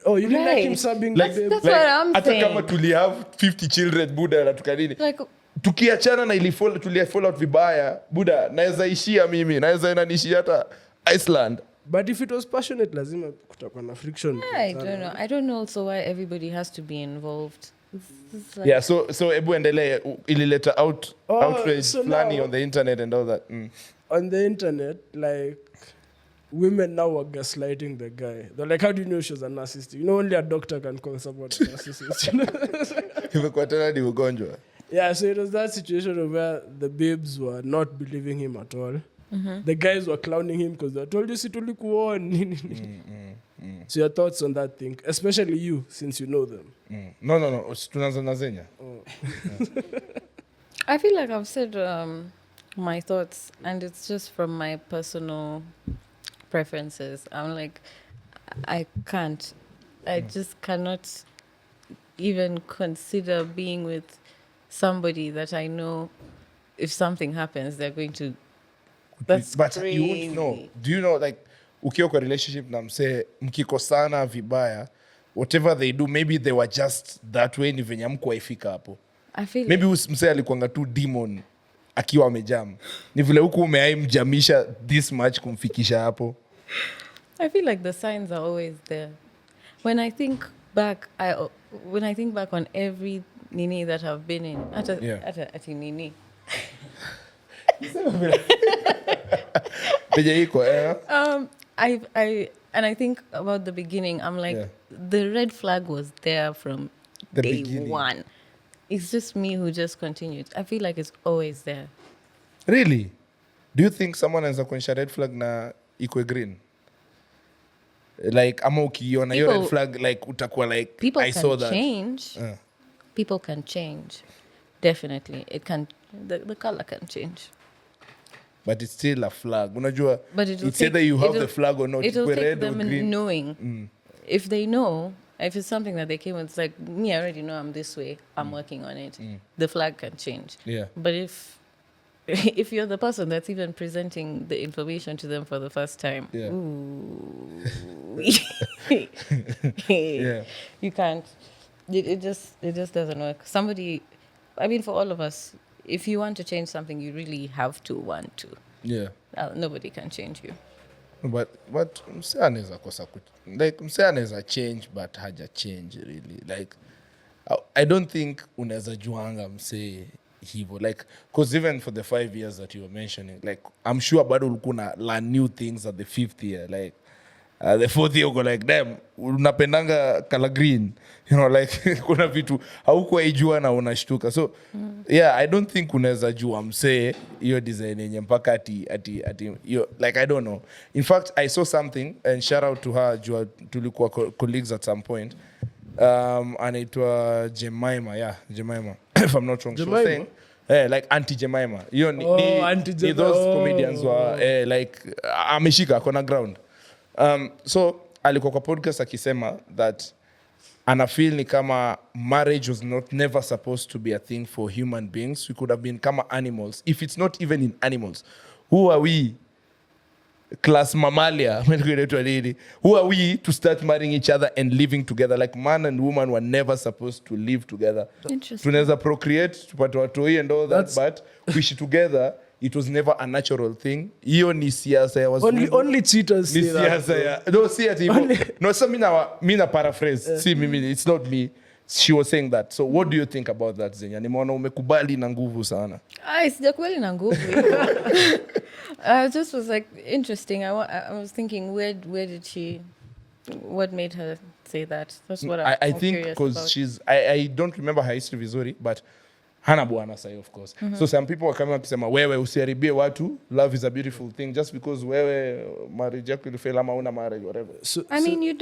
Oh, you didn't like him Right. subbing Like- the babe? That's what I'm hata saying. kama tuli have 50 children buda na tukanini. Like, Tukiachana na tulia fall out vibaya, buda naweza ishia mimi, naweza enda niishi hata Iceland. But if it was passionate, lazima kutakuwa na friction. I don't know. I don't know also why everybody has to be involved. It's like, Yeah, so ebu endelee ilileta outrage so flani now- on the internet and all that. On the internet, like, women now are gaslighting the guy. They're like, how do you know she was a narcissist? Only a doctor can call someone a narcissist. Imekuwa tena ni ugonjwa. Yeah, so it was that situation of where the babes were not believing him at all. The guys were clowning him because they told you situlikuon. So your thoughts on that thing, especially you, since you know them. No, tunaanza na Xenia. I feel like I've said my thoughts, and it's just from my personal preferences. I'm like, I can't. I just cannot even consider being with somebody that I know if something happens, they're going to. That's But crazy. you won't know. Do you know, like, ukiwa kwa relationship na msee mkikosana vibaya, whatever they do, maybe they were just that way, ni venye mkuwaifika hapo. I feel Maybe msee alikuanga tu demon akiwa amejam. Ni vile huku umeaimjamisha this much kumfikisha hapo. I feel like the signs are always there. When I think back, on every nini that I've been in, at nini. Penye iko, I think about the beginning. I'm like, the red flag was there from The day beginning. one. It's just me who just continued. I feel like it's always there. Really? Do you think someone anaweza kuonyesha red flag na ikwe green? Like, ama ukiona hiyo red People- flag, like, utakuwa like, People I saw can that. change. Uh. People can change. Definitely, it can. The color can change. But it's still a flag. Unajua, But it'll it's either you have the flag or not. It'll Ikwe take red or them green. knowing. If they know, if it's something that they came with, it's like, me, I already know I'm this way. I'm working on it. The flag can change. Yeah. But if if you're the person that's even presenting the information to them for the first time, Yeah. ooh, Yeah. you can't. It just doesn't work. Somebody, I mean, for all of us, if you want to change something, you really have to want to. Yeah. Nobody can change you. But msee anaweza kosa like msee anaweza change but haja change really. Like I don't think unaweza juanga msee hivyo, like because even for the 5 years that you were mentioning, like I'm sure bado ulikuwa na learn new things at the 5th year, like the 4th year uko like damn unapendanga color green, you know, like kuna vitu haukuwa ijua na unashtuka. So yeah, I don't think unaweza jua msee hiyo design yenye mpaka ati like I don't know. In fact, I saw something, and shout out to her, jua tulikuwa colleagues at some point. Anaitwa Jemima, if I'm not wrong. She was saying, like Auntie Jemima. Hiyo ni those comedians were like ameshika kona ground. So alikuwa kwa podcast akisema that anafeel ni kama marriage was never supposed to be a thing for human beings. We could have been kama animals. If it's not even in animals, who are we? Class mammalia, who are we to start marrying each other and living together? Like man and woman were never supposed to live together. Interesting. Tunaweza procreate, tupate watoi and all that, but kuishi together, it was never a natural thing. Hiyo ni siasa ya wazungu. Only cheaters Ni say that. siasa ya no, si ati hivyo. No, so mina paraphrase. See, mimi, it's not me. She was saying that. So what do you think about that, Xenia? Nimeona umekubali na nguvu sana. Sijakweli na nguvu. Just was like interesting. I was thinking, where did she? What made her say that? That's what I I'm think curious because about. she's I don't remember her history vizuri, but hana bwana sahi, of course. So some people are coming up kusema wewe usiharibie watu, love is a beautiful thing, just because wewe marriage yako ilifail ama una marriage whatever. I mean, you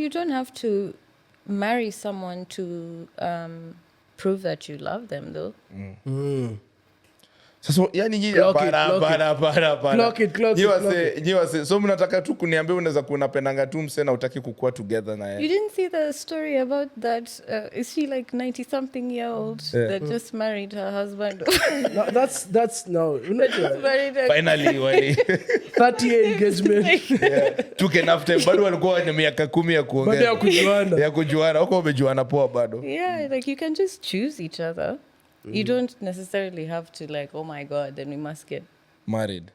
don't have to marry someone to prove that you love them, though. Sasa yani nyinyi para. So mnataka tu kuniambia unaweza kunapendanga tu msee na utaki kukua together na You yeye. didn't see the story about that? Is she like 90-something-year-old that just married her husband? No, that's now. Married her. Finally wali 30-year engagement. took enough time, bado walikuwa na miaka 10 ya kuongea. Bado ya kujuana. Ya kujuana, wako wamejuana poa bado. Yeah, like you can just choose each other. You don't necessarily have to like, oh my God, then we must get Married.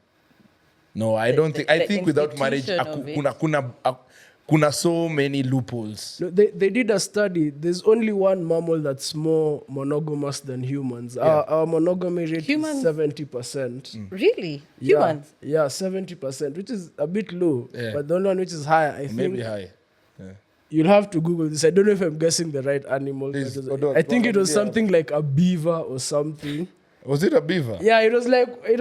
No, I don't think. I the think without marriage, institution of it. kuna so many loopholes. No, they did a study. There's only one mammal that's more monogamous than humans. Our monogamy rate Humans? is 70%. Really? Yeah, Humans? Yeah, 70%, which is a bit low. Yeah. But the only one which is higher, I think. Maybe high. Yeah. You'll have to Google this. I don't know if I'm guessing the right animal. Please, but don't- I think it was yeah. something like a beaver or something. Was it a beaver? Yeah, it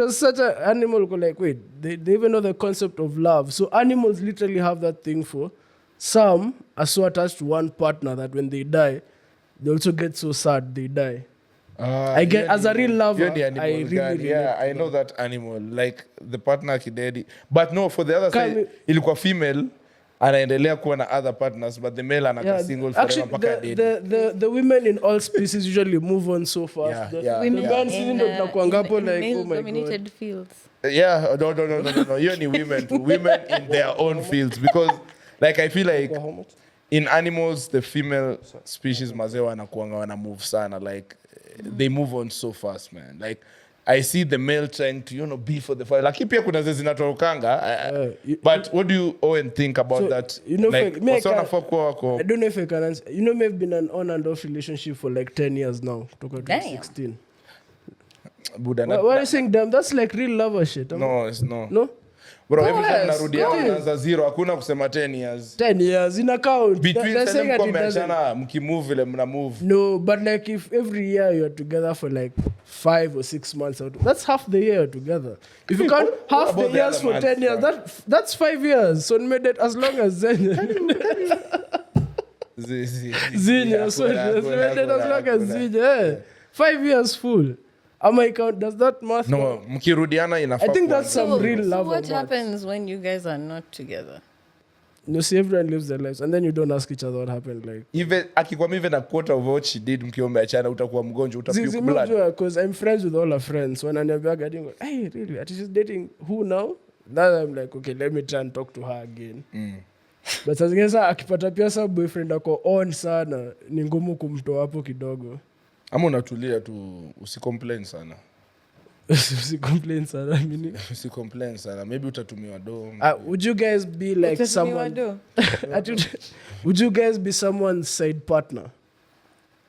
was such an animal. Like, wait, they even know the concept of love. So animals literally have that thing for. Some are so attached to one partner that when they die, they also get so sad they die. I get as a real lover. You're the animal I really guy. relate Yeah, to I know that animal. Like the partner kidedi. But no, for the other Can side, ilikuwa female anaendelea kuwa na other partners, but the male anaka single forever actually, mpaka dedi. the women in all species usually move on so fast. Yeah, The- yeah. the Women men sisi ndo tunakuanga hapo like, oh my God. male-dominated fields. Yeah, no. You're the women too. Women in their own fields, because like I feel like in animals the female species mazee wanakuanga wana move sana, like they move on so fast, man. Like I see the male trying to be for the fight. Like pia kuna zezi zinatokanga. But what do you Owen think about So, that? like, me, I wasa can't- wanafaa kuwa wako. I don't know if I can answer. We've been an on and off relationship for like 10 years now. Kutoka Damn. 2016. Buda, Why are you saying damn? That's like real lover shit. no, it's no. No? Bro, No, every time yes, narudia no. unaanza zero, hakuna kusema 10 years. 10 years in account. Between They're saying sasa that mko it doesn't. mmeachana mkimove vile mna move. No, but like if every year you're together for like 5 or 6 months, that's half the year you're together. If you count What half the about the years other for months, 10 years, bro? that's 5 years. So made it as long as Xenia. Xenia, so it's made it as long as Xenia. 5 years full. Am I count? Does that math? No, mkirudiana inafaa. I think that's kuanza. some real So love. what happens when you guys are not together? You see, everyone lives their lives, and then you don't ask each other what happened. Like, even akikwambia even a quarter of what she did mkiwa mmeachana utakuwa mgonjwa, utapuke blood. Because I'm friends with all her friends. When I'm getting, hey, really? She's dating who now? Now I'm like, okay, let me try and talk to her again. But as again, akipata pia sa boyfriend ako on sana, ni ngumu kumtoa hapo kidogo. Ama unatulia tu, usicomplain sana. Usicomplain sana, meaning. Usicomplain sana. Maybe utatumiwa do. Would you guys be like someone? Would you guys be someone's side partner?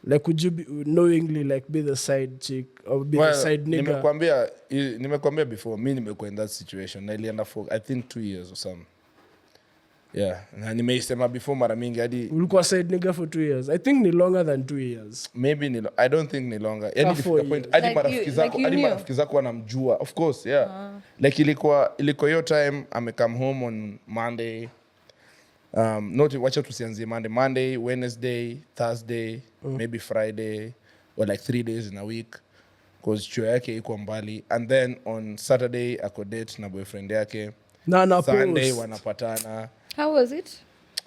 Like, would you be knowingly like be the side chick or be the side nigga? Nimekwambia before, me nimekuwa in that situation. Na ilienda for I think 2 years or something. Yeah, na nimeisema before mara mingi hadi ulikuwa side nigga for 2 years. I think ni longer than 2 years. Maybe I don't think ni longer. Yani ilifika point hadi marafiki zako wanamjua. Of course, yeah. Like ilikuwa hiyo time ame come home on Monday. Not wacha tusianzie Monday, Wednesday, Thursday, maybe Friday, or like 3 days in a week. Because chuo yake iko mbali. And then on Saturday ako date na boyfriend yake. Na Sunday wanapatana. How was it?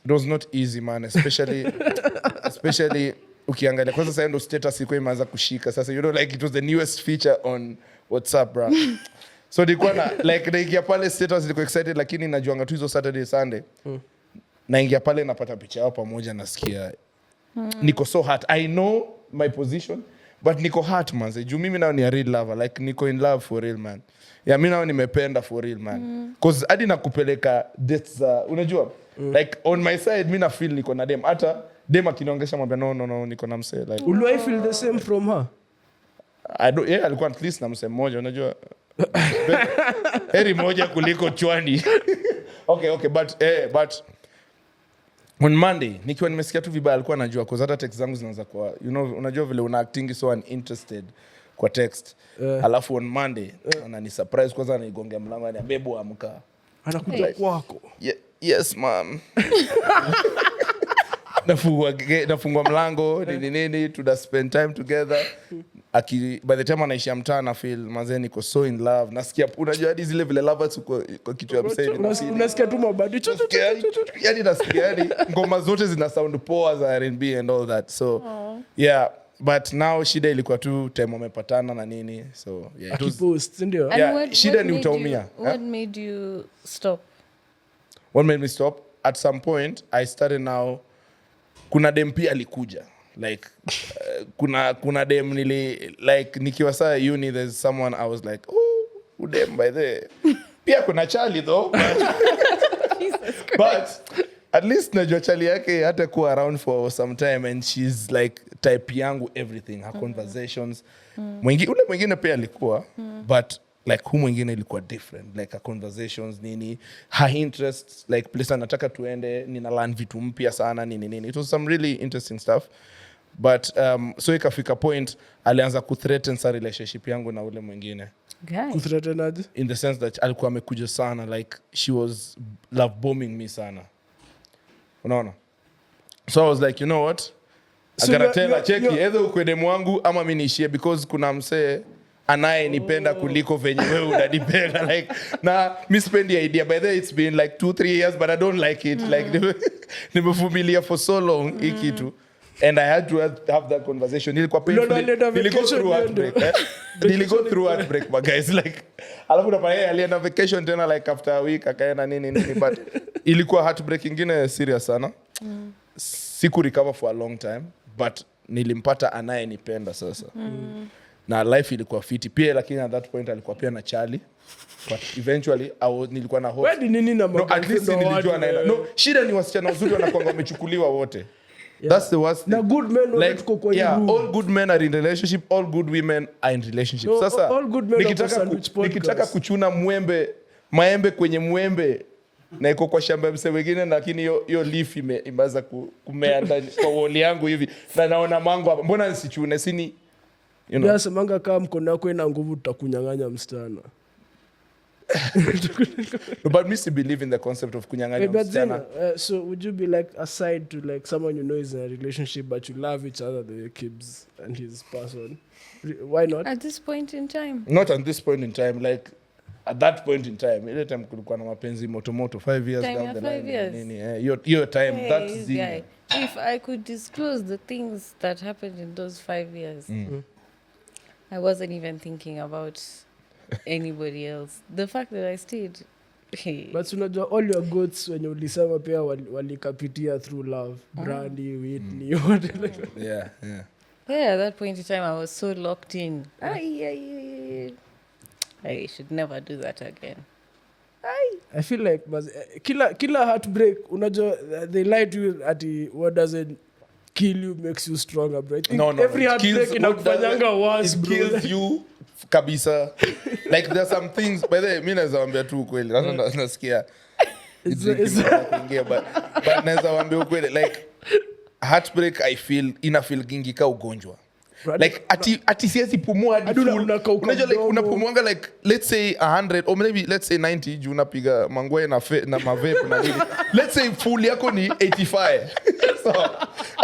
It was not easy, man, especially ukiangalia kwanza sasa ndo status iko imeanza kushika sasa, you know, like it was the newest feature on WhatsApp, bro. So nilikuwa na like naingia pale status, nilikuwa excited, lakini najuanga tu hizo Saturday Sunday naingia pale napata picha yao pamoja, nasikia niko so hurt. I know my position, but niko hurt, man. Juu mimi nao ni a real lover, like niko in love for real, man. Yeah, mimi nao nimependa for real, man. Cause hadi nakupeleka dates unajua like on my side mimi na feel niko na dem, hata dem akiniongesha mwambia no niko na mse, like will I feel the same from her? I don't, yeah, alikuwa at least na mse mmoja, unajua heri moja kuliko chwani. Okay, but on Monday nikiwa nimesikia tu vibaya, alikuwa anajua cause hata text zangu zinaanza kwa, you know, unajua vile una acting so uninterested kwa text. Alafu on Monday anani surprise, kwanza anigongea mlango, ananiambia bebu amka. Anakuja kwako. Yes mom. Nafungua mlango nini to spend time together. By the time anaishia mtaa na feel manze niko so in love. Nasikia unajua hadi zile vile lovers kwa kitu ya msee. Unasikia tu mabadi. Yaani nasikia yani ngoma zote zina sound poa za R&B and all that. So yeah, but now shida ilikuwa tu time wamepatana na nini. So yeah, it was post ndio. Yeah, shida ni utaumia. What made you stop? What made me stop? At some point I started now, kuna dem pia alikuja. Like kuna dem like nikiwa saa uni, there's someone I was like, oh, dem by the pia kuna Charlie though. But at least najua Charlie yake hata kuwa around for some time, and she's like type yangu everything, her conversations. Ule mwingine pia alikuwa, but like who mwingine ilikuwa different, like her conversations nini, her interests, like place anataka tuende, nina learn vitu mpya sana nini. It was some really interesting stuff. But so ikafika point alianza kuthreaten sa relationship yangu na ule mwingine. Kuthreaten aje? In the sense that alikuwa amekuja sana, like she was love bombing me sana. Unaona? So I was like, you know what? I gotta tell her, cheki, either ukwede mwangu ama mimi niishie, because kuna msee anaye nipenda kuliko venye wewe unanipenda. Like, na mi spendi idea. By the way, it's been like 2-3 years, but I don't like it. Like, nimevumilia for so long, hii kitu. And I had to have that conversation. Nilikuwa painful. Niligo through heartbreak. Niligo through heartbreak, but guys, like, alafu napaya alienda vacation tena like after a week, akaenda nini. But ilikuwa heartbreak ingine serious sana. Siku recover for a long time, but nilimpata anaye nipenda sasa. Na life ilikuwa fiti pia, lakini at that point alikuwa pia na Charlie. But eventually nilikuwa na hope. Wewe nini na no, at least nilijua naenda. No, shida ni wasichana wazuri wanakuwa wamechukuliwa wote. Yeah. That's the worst thing. Na good men like, all good men are in relationship, all good women are in relationship. No, sasa all good men nikitaka kuchuna maembe kwenye mwembe na iko kwa shamba mse wengine, lakini hiyo leaf imeanza kumea ndani kwa wall yangu hivi na naona mango hapa, mbona nisichune? Sini you know. Yes, manga kama mkono wako ina nguvu tutakunyang'anya msichana. No, but me still believe in the concept of kunyang'anya msichana. So would you be like aside to like someone you know is in a relationship but you love each other, the Kibs and his person? Why not? At this point in time? Not at this point in time. Like at that point in time, ile time kulikuwa na mapenzi moto 5 years Time down ya the 5 line years. nini your time Hey, that's this Xenia. guy. If I could disclose the things that happened in those 5 years, I wasn't even thinking about anybody else. The fact that I stayed. But unajua all your goats wenye ulisema pia walikapitia through love. Brandy, Whitney, whatever. Yeah. Yeah, at that point in time, I was so locked in. I should never do that again. I feel like kila heartbreak unajua they lie to you ati what doesn't kill you makes you stronger, bro. I think every heartbreak inakufanyanga worse, it bro. kills you kabisa. Like there's some things by the way mimi naweza waambia tu ukweli. Nasikia but naweza waambia ukweli like heartbreak I feel ina feel gingi ka ugonjwa. Like ati siwezi pumua hadi full. Unajua like unapumuanga like let's say 100 or maybe let's say 90 juu unapiga mangwe na mavape na nini. Let's say full yako ni 85. So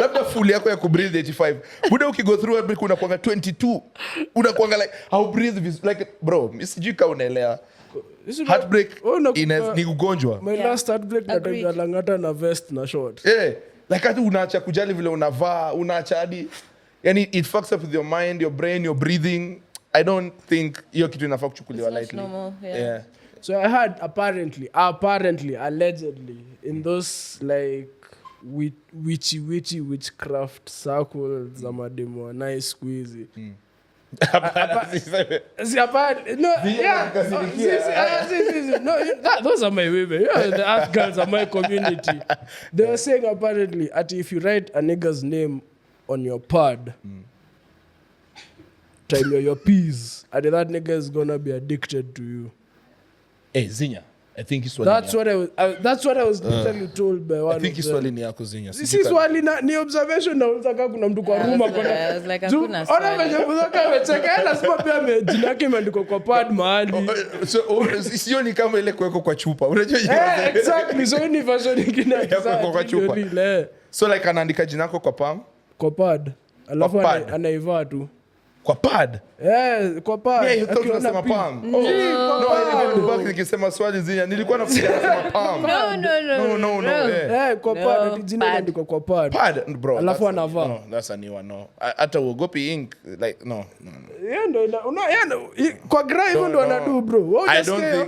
labda full yako ya kubreathe 85. Buda ukigo through heartbreak unakuanga 22. Unakuanga like how breathe like bro, sijui ka unaelewa. Heartbreak ni ugonjwa. My last heartbreak natajwa langata na vest na short. Like hata unaacha kujali vile unavaa, unaacha hadi yani it fucks up with your mind, your brain, your breathing. I don't think hiyo kitu inafaa kuchukuliwa lightly. Normal, yeah. So I heard apparently, allegedly, in those like witchcraft circles, za mademo nice squeezy. Those are my women. Yeah, the earth girls are my community. They were saying apparently, if you write a nigga's name on your pad, time your peas, and that nigga is gonna be addicted to you. Hey, Xenia, I think it's that's what I was literally told by one. I think it's swali ni yako Xenia. Si swali ni observation na unataka kuna mtu kwa room hapo. I was like hakuna swali. Ona venye mzaka amecheka lazima pia jina yake imeandikwa kwa pad mahali. So sio ni kama ile kuweko kwa chupa. Unajua exactly, so ni version nyingine ya kwa chupa. So like anaandika jina lako kwa palm? Kwa pad. Alafu anaivaa tu. Kwa pad? Kwa pad. Yeah, you thought unasema palm. No, I even back nikisema swali Xenia. Nilikuwa nafikiria nasema palm. No. Kwa pad, jina inaandikwa kwa pad. Pad, bro. Alafu anavaa. No, that's a new one, no. Hata uogopi ink, like, no. Kwa gra hivyo ndo anadu, bro.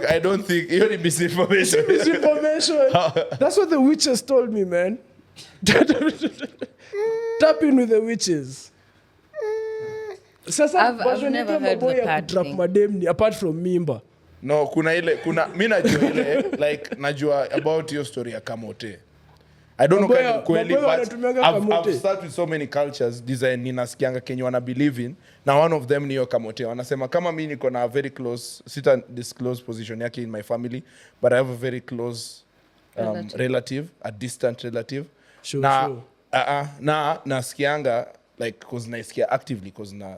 I don't think, hiyo ni misinformation. Misinformation. That's what the witches told me, man. Tap in with the witches. Sasa I've never heard the pad thing. Madem apart from mimba. No, mi najua ile like najua about your story ya kamote. I don't know kama kweli but I've started with so many cultures design ninasikianga Kenya wana believe in na one of them ni yo kamote. Wanasema kama mimi niko na very close sita disclose position yake in my family but I have a very close relative, a distant relative. Sure. Na nasikianga like cause naisikia actively cause na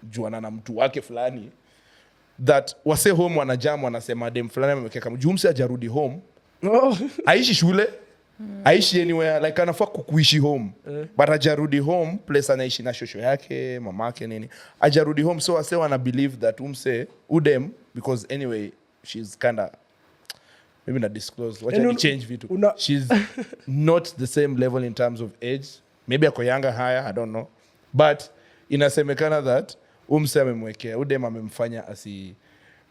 juana na mtu wake fulani that wase home wanajam wanasema dem fulani amekeka mjumsi ajarudi home. Aishi shule, aishi anywhere like anafaa kuishi home. But ajarudi home place anaishi na shosho yake, mamake nini. Ajarudi home so wase wana believe that udem because anyway she's kinda maybe not disclose what I change vitu. She's not the same level in terms of age. Maybe ako younger higher, I don't know. But inasemekana that umse amemwekea udem amemfanya asi.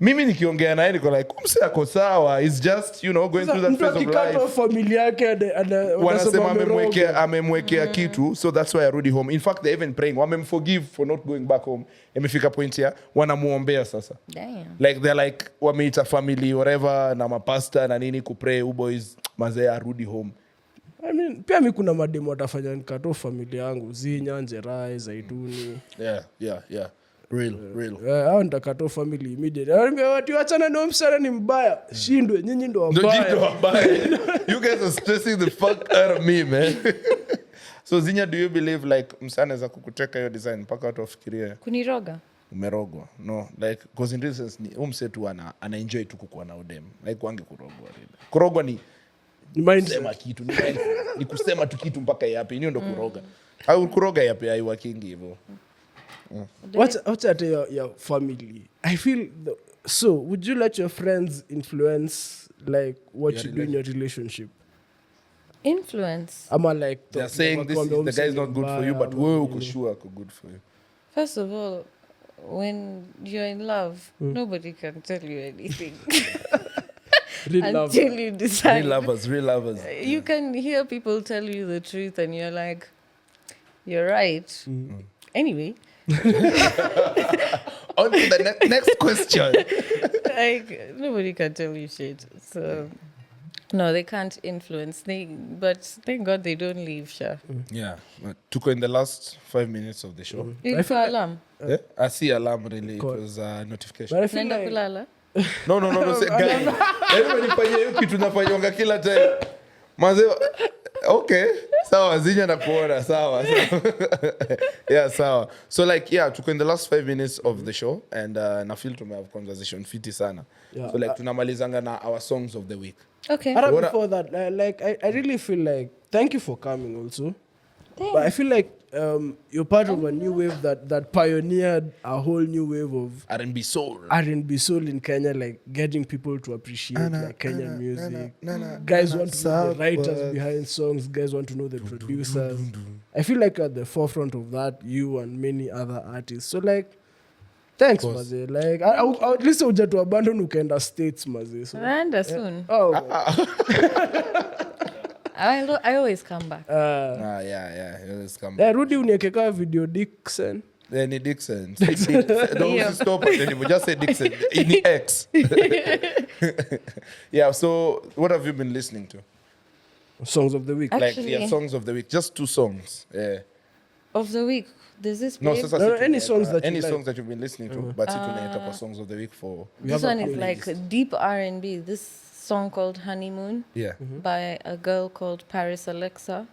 Mimi nikiongea naye niko like umse ako sawa, is just going through that phase of life. Familia yake wanasema amemwekea kitu so that's why arudi home. In fact they even praying wamemforgive for not going back home. Imefika point ya wanamuombea sasa. Damn. Like they're like wameita family whatever na mapasta na nini kupray boys mazee arudi home. I mean, pia mimi kuna mademo watafanya nikato familia yangu Xenia, Njerai, Zaituni. Yeah. Real. Hao ndakato family immediate. Anambia watu wachana na msana ni mbaya. Shindwe nyinyi ndo wabaya. You guys are stressing the fuck out of me, man. So Xenia, do you believe like msana za kukuteka hiyo design mpaka watu wafikirie Kuniroga? Umerogwa? No, like because in reasons ni umse tu ana enjoy tu kukuwa na udem. Like wange kurogwa really. Kurogwa ni kusema kitu ni kusema tu kitu mpaka yapi hiyo ndo kuroga au kuroga yapi haiwakingi hivyo. What's at your family? I feel So, would you let your friends influence like what Your you do in your relationship? Influence. Ama like They're saying this is, the guy is not good for you, but wewe uko sure ako good for you. First of all, when you're in love, nobody can tell you anything real love. until you decide. Real lovers. You can hear people tell you the truth, and you're like, "You're right." Anyway, On to the next question. like nobody can tell you shit. So no, they can't influence. But thank God they don't leave. Sure. Yeah, tuko in the last 5 minutes of the show. You for alarm. Yeah? I see alarm really. It Cool. was a notification. But I feel Nenda like kulala. No, say guy. Yaani nifanyia hiyo kitu nafanyanga kila time. Manze, okay. Sawa, Xenia nakuona, sawa. Yeah, sawa. So like, yeah, tuko in the last 5 minutes of the show and na feel to have conversation fiti sana. Yeah. So like tunamalizanga na our songs of the week. Okay. Ara, before that, I really feel like thank you for coming also. But I feel like you're part of a new wave that pioneered a whole new wave of R&B soul. R&B soul in Kenya, like getting people to appreciate like Kenyan music. Guys want to know the writers behind songs. Guys want to know the producers. I feel like at the forefront of that, you and many other artists. So like, thanks, Maze. Like, I at least uja to abandon ukenda states, Maze. So, Naenda soon. oh, I always come back. Yeah. Let's come. Rudi uniekeka video Dixon. Then Dixon. Don't stop it anymore. Just say Dixon. In the X. Yeah, so what have you been listening to? Songs of the week. Actually- Songs of the week. Just 2 songs. Yeah. Of the week, there's this No, babe. sasa No, si any tunaita- songs that you any like. songs that you've been listening to, but si tunaita kwa songs of the week for This one is like deep R&B. This song called Honeymoon yeah. by a girl called Paris Alexa.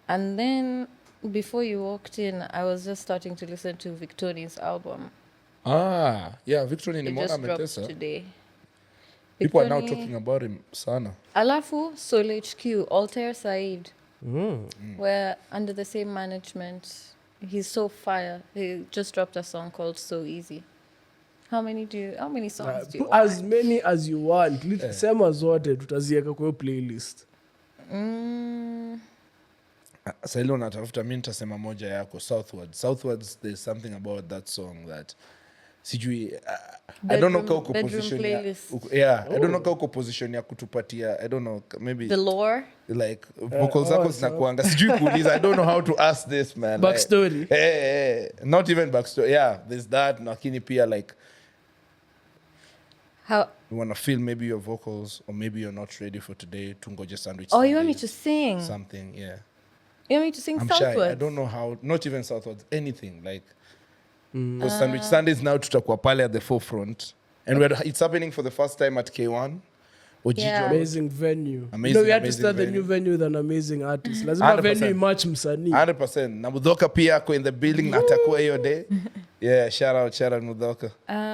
And then before you walked in, I was just starting to listen to Victoria's album. Yeah, Victor It Nimona just dropped Metesa. today. People are now Victory- talking about him sana. Alafu, Soul HQ, Altair Said. We're under the same management. He's so fire. He just dropped a song called So Easy. How many songs do you Put want? as many as you want. Sema zote tutaziweka kwa hiyo playlist. Sasa ile unatafuta, mimi nitasema moja yako, Southwards. There's something about that song that sijui I don't know how uko Bedroom position ya playlist. I don't know how uko position ya kutupatia, I don't know, maybe The lore. like vocals zako zinakuanga sijui kuuliza, I don't know how to ask this, man. Backstory. Like, not even backstory. Yeah, there's that, lakini pia like How? you want to feel maybe your vocals, or maybe you're not ready for today. Tungoje sandwich. Oh, you want me to Sundays, sing? something? Yeah. You want me to sing I'm Southwards? shy. I don't know how. Not even Southwards. Anything like. Because sandwich Sundays now tutakuwa pale at the forefront, and it's happening for the first time at K1. Ojiji Yeah. Amazing venue. Amazing, We had to amazing start the venue. new venue with an amazing artist. Lazima 100%. venue match msanii. 100%. Na Mudhoka pia ako in the building na atakuwa hiyo day. Yeah, shout out Mudhoka.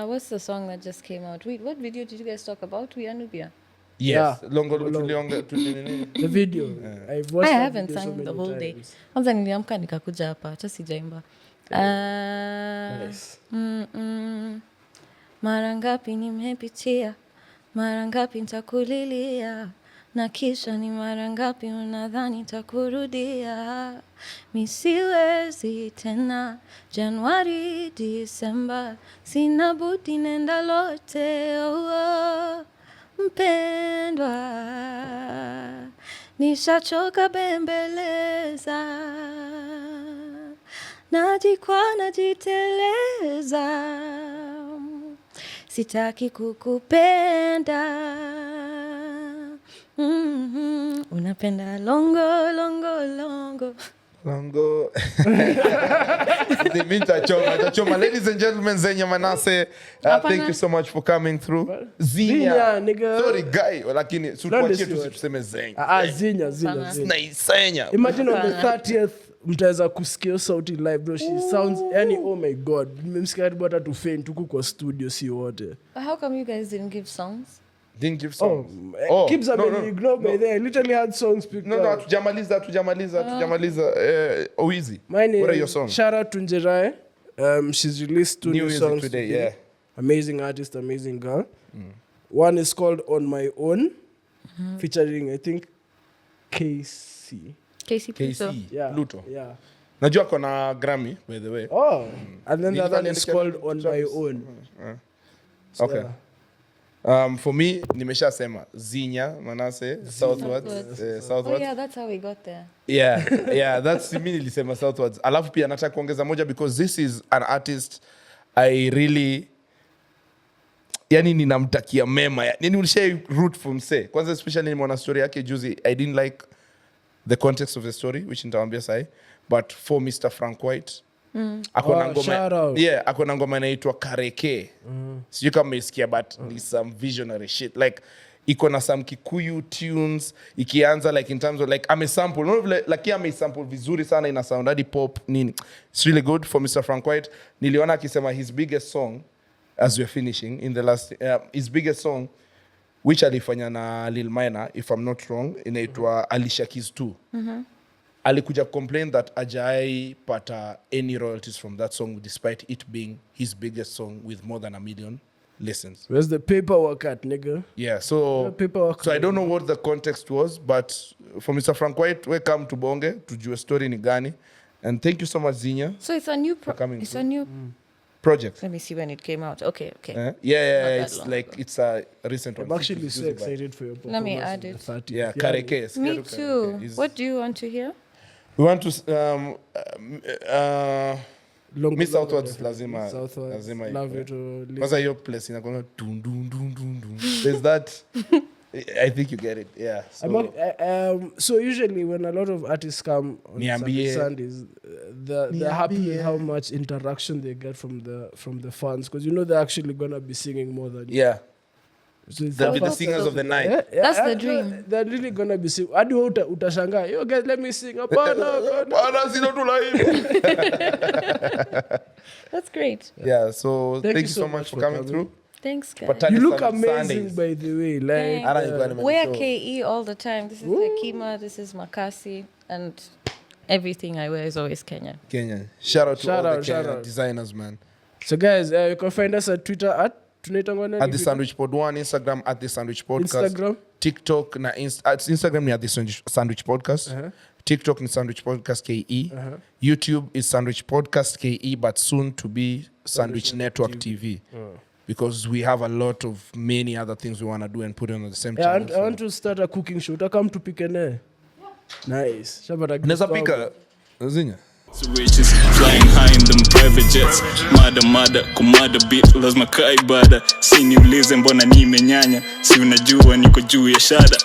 What's the song that just came out? Wait, what video did you guys talk about? We are Nubia. Yes. Yeah. Longo tulionga. The video. I've I watched that haven't video so sang the many whole day. times. Kwanza niliamka nikakuja hapa, hata sijaimba. Nice. Mara ngapi nimepitia, mara ngapi nitakulilia, na kisha ni mara ngapi unadhani nitakurudia. Mi siwezi tena, Januari, Disemba, sina budi nenda lote, mpendwa, nishachoka bembeleza, najikwa najiteleza, sitaki kukupenda. Unapenda longo longo longo. Longo. Tachoma. Ladies and gentlemen, Xenia Manasseh, thank you so much for coming through. Xenia, nigga. Sorry, guy. Lakini tuachie tuseme Xenia. Xenia. Xenia. Imagine on the 30th mtaweza kusikia sauti live bro. She sounds yani, oh my god. Nimemsikia karibu hata tu faint huku kwa studio si wote. How come you guys didn't give songs? Didn't give songs. Keeps no, ignore by there. I literally had songs picked No, out. hatujamaliza. Easy. Mine What are is your songs? Shout out to Njerae. She's released two new music songs today, yeah. Amazing artist, amazing girl. One is called On My Own, featuring, I think, KC. Casey Pluto. KC Yeah. Pluto. Yeah. Najua kona Grammy, by the way. Oh, and then the other one is Nilikuwa called niandika On My Travis. Own. So, Okay. For me, nimeshasema Xenia Manasseh, Southwards. Oh Southwards. yeah, that's how we got there. Yeah, that's mi nilisema Southwards. Alafu pia nataka kuongeza moja because this is an artist I really yani ninamtakia mema. Yani ulishai root for mse. Kwanza especially nimeona story yake juzi. I didn't like the context of the story which nitawambia sahi. But for Mr. Frank White shout out. akona ngoma inaitwa Kareke. Sijui kama umesikia but ni some visionary shit. Like iko na some Kikuyu tunes ikianza like in terms of like amesample like amesample vizuri sana ina sound hadi pop nini. It's really good for Mr. Frank White. Niliona akisema his biggest song as we're finishing in the last his biggest song which alifanya na Lil Minor if I'm not wrong inaitwa Alicia Keys 2. Alikuja complain that ajai pata any royalties from that song despite it being his biggest song with more than 1 million listens. Where's the paperwork at, nigga? Yeah, so Paperwork. I don't know what the context was, but for Mr. Frank White, welcome to Bonge, tujue story ni gani. And thank you so much, Xenia. So it's a new coming it's through. a new Project. let me see when it came out. Okay. Yeah, that it's long like ago. it's a recent one. I'm actually so excited for your performance. Let me on add the it. 30th. Yeah, Kareke. Me Kareke too. is- What do you want to hear? We want to Miss Long- Southwards lazima Southwards. lazima Love iko. it. To Kwanza hiyo place inakwanga dun dun dun dun dun. There's that. I think you get it. Yeah. So usually when a lot of artists come on Niambie. Sundays, they're happy with how much interaction they get from the fans because they're actually gonna be singing more than you. Yeah. So it's They'll be the That's singers of the night. That's the dream. They're really gonna be singing. Hadi wewe utashangaa. Yo guys, let me sing. Hapana. Bana, sina tulaibu. That's great. Yeah, so Thank thank you so much for coming through. Thanks, guys. Patani You look Sundays. amazing, by the way. Like, Thanks. Ara nilikuwa nimeshow. Wear KE all the time. This is Hakima, this is Makasi, and everything I wear is always Kenyan. Kenyan. Shout out to Shout all out, the shout Kenyan out. designers, man. so guys, you can find us at Twitter at tunaitangwa nani At the Twitter? Sandwich Pod 1, Instagram at the Sandwich Podcast. Instagram. TikTok na Instagram ni at the Sandwich Podcast. TikTok ni Sandwich Podcast KE. YouTube is Sandwich Podcast KE, but soon to be Sandwich Network TV. Because we have a lot of many other things we want to do and put on the same Yeah, channel. and I want to start a cooking show. Come to pick an Nice. Shabata Neza pika Xenia. Switches flying high in them private jets. Mada kumada beat lazima kaibada. Si niulize mbona nimenyanya. Si unajua niko juu ya shada.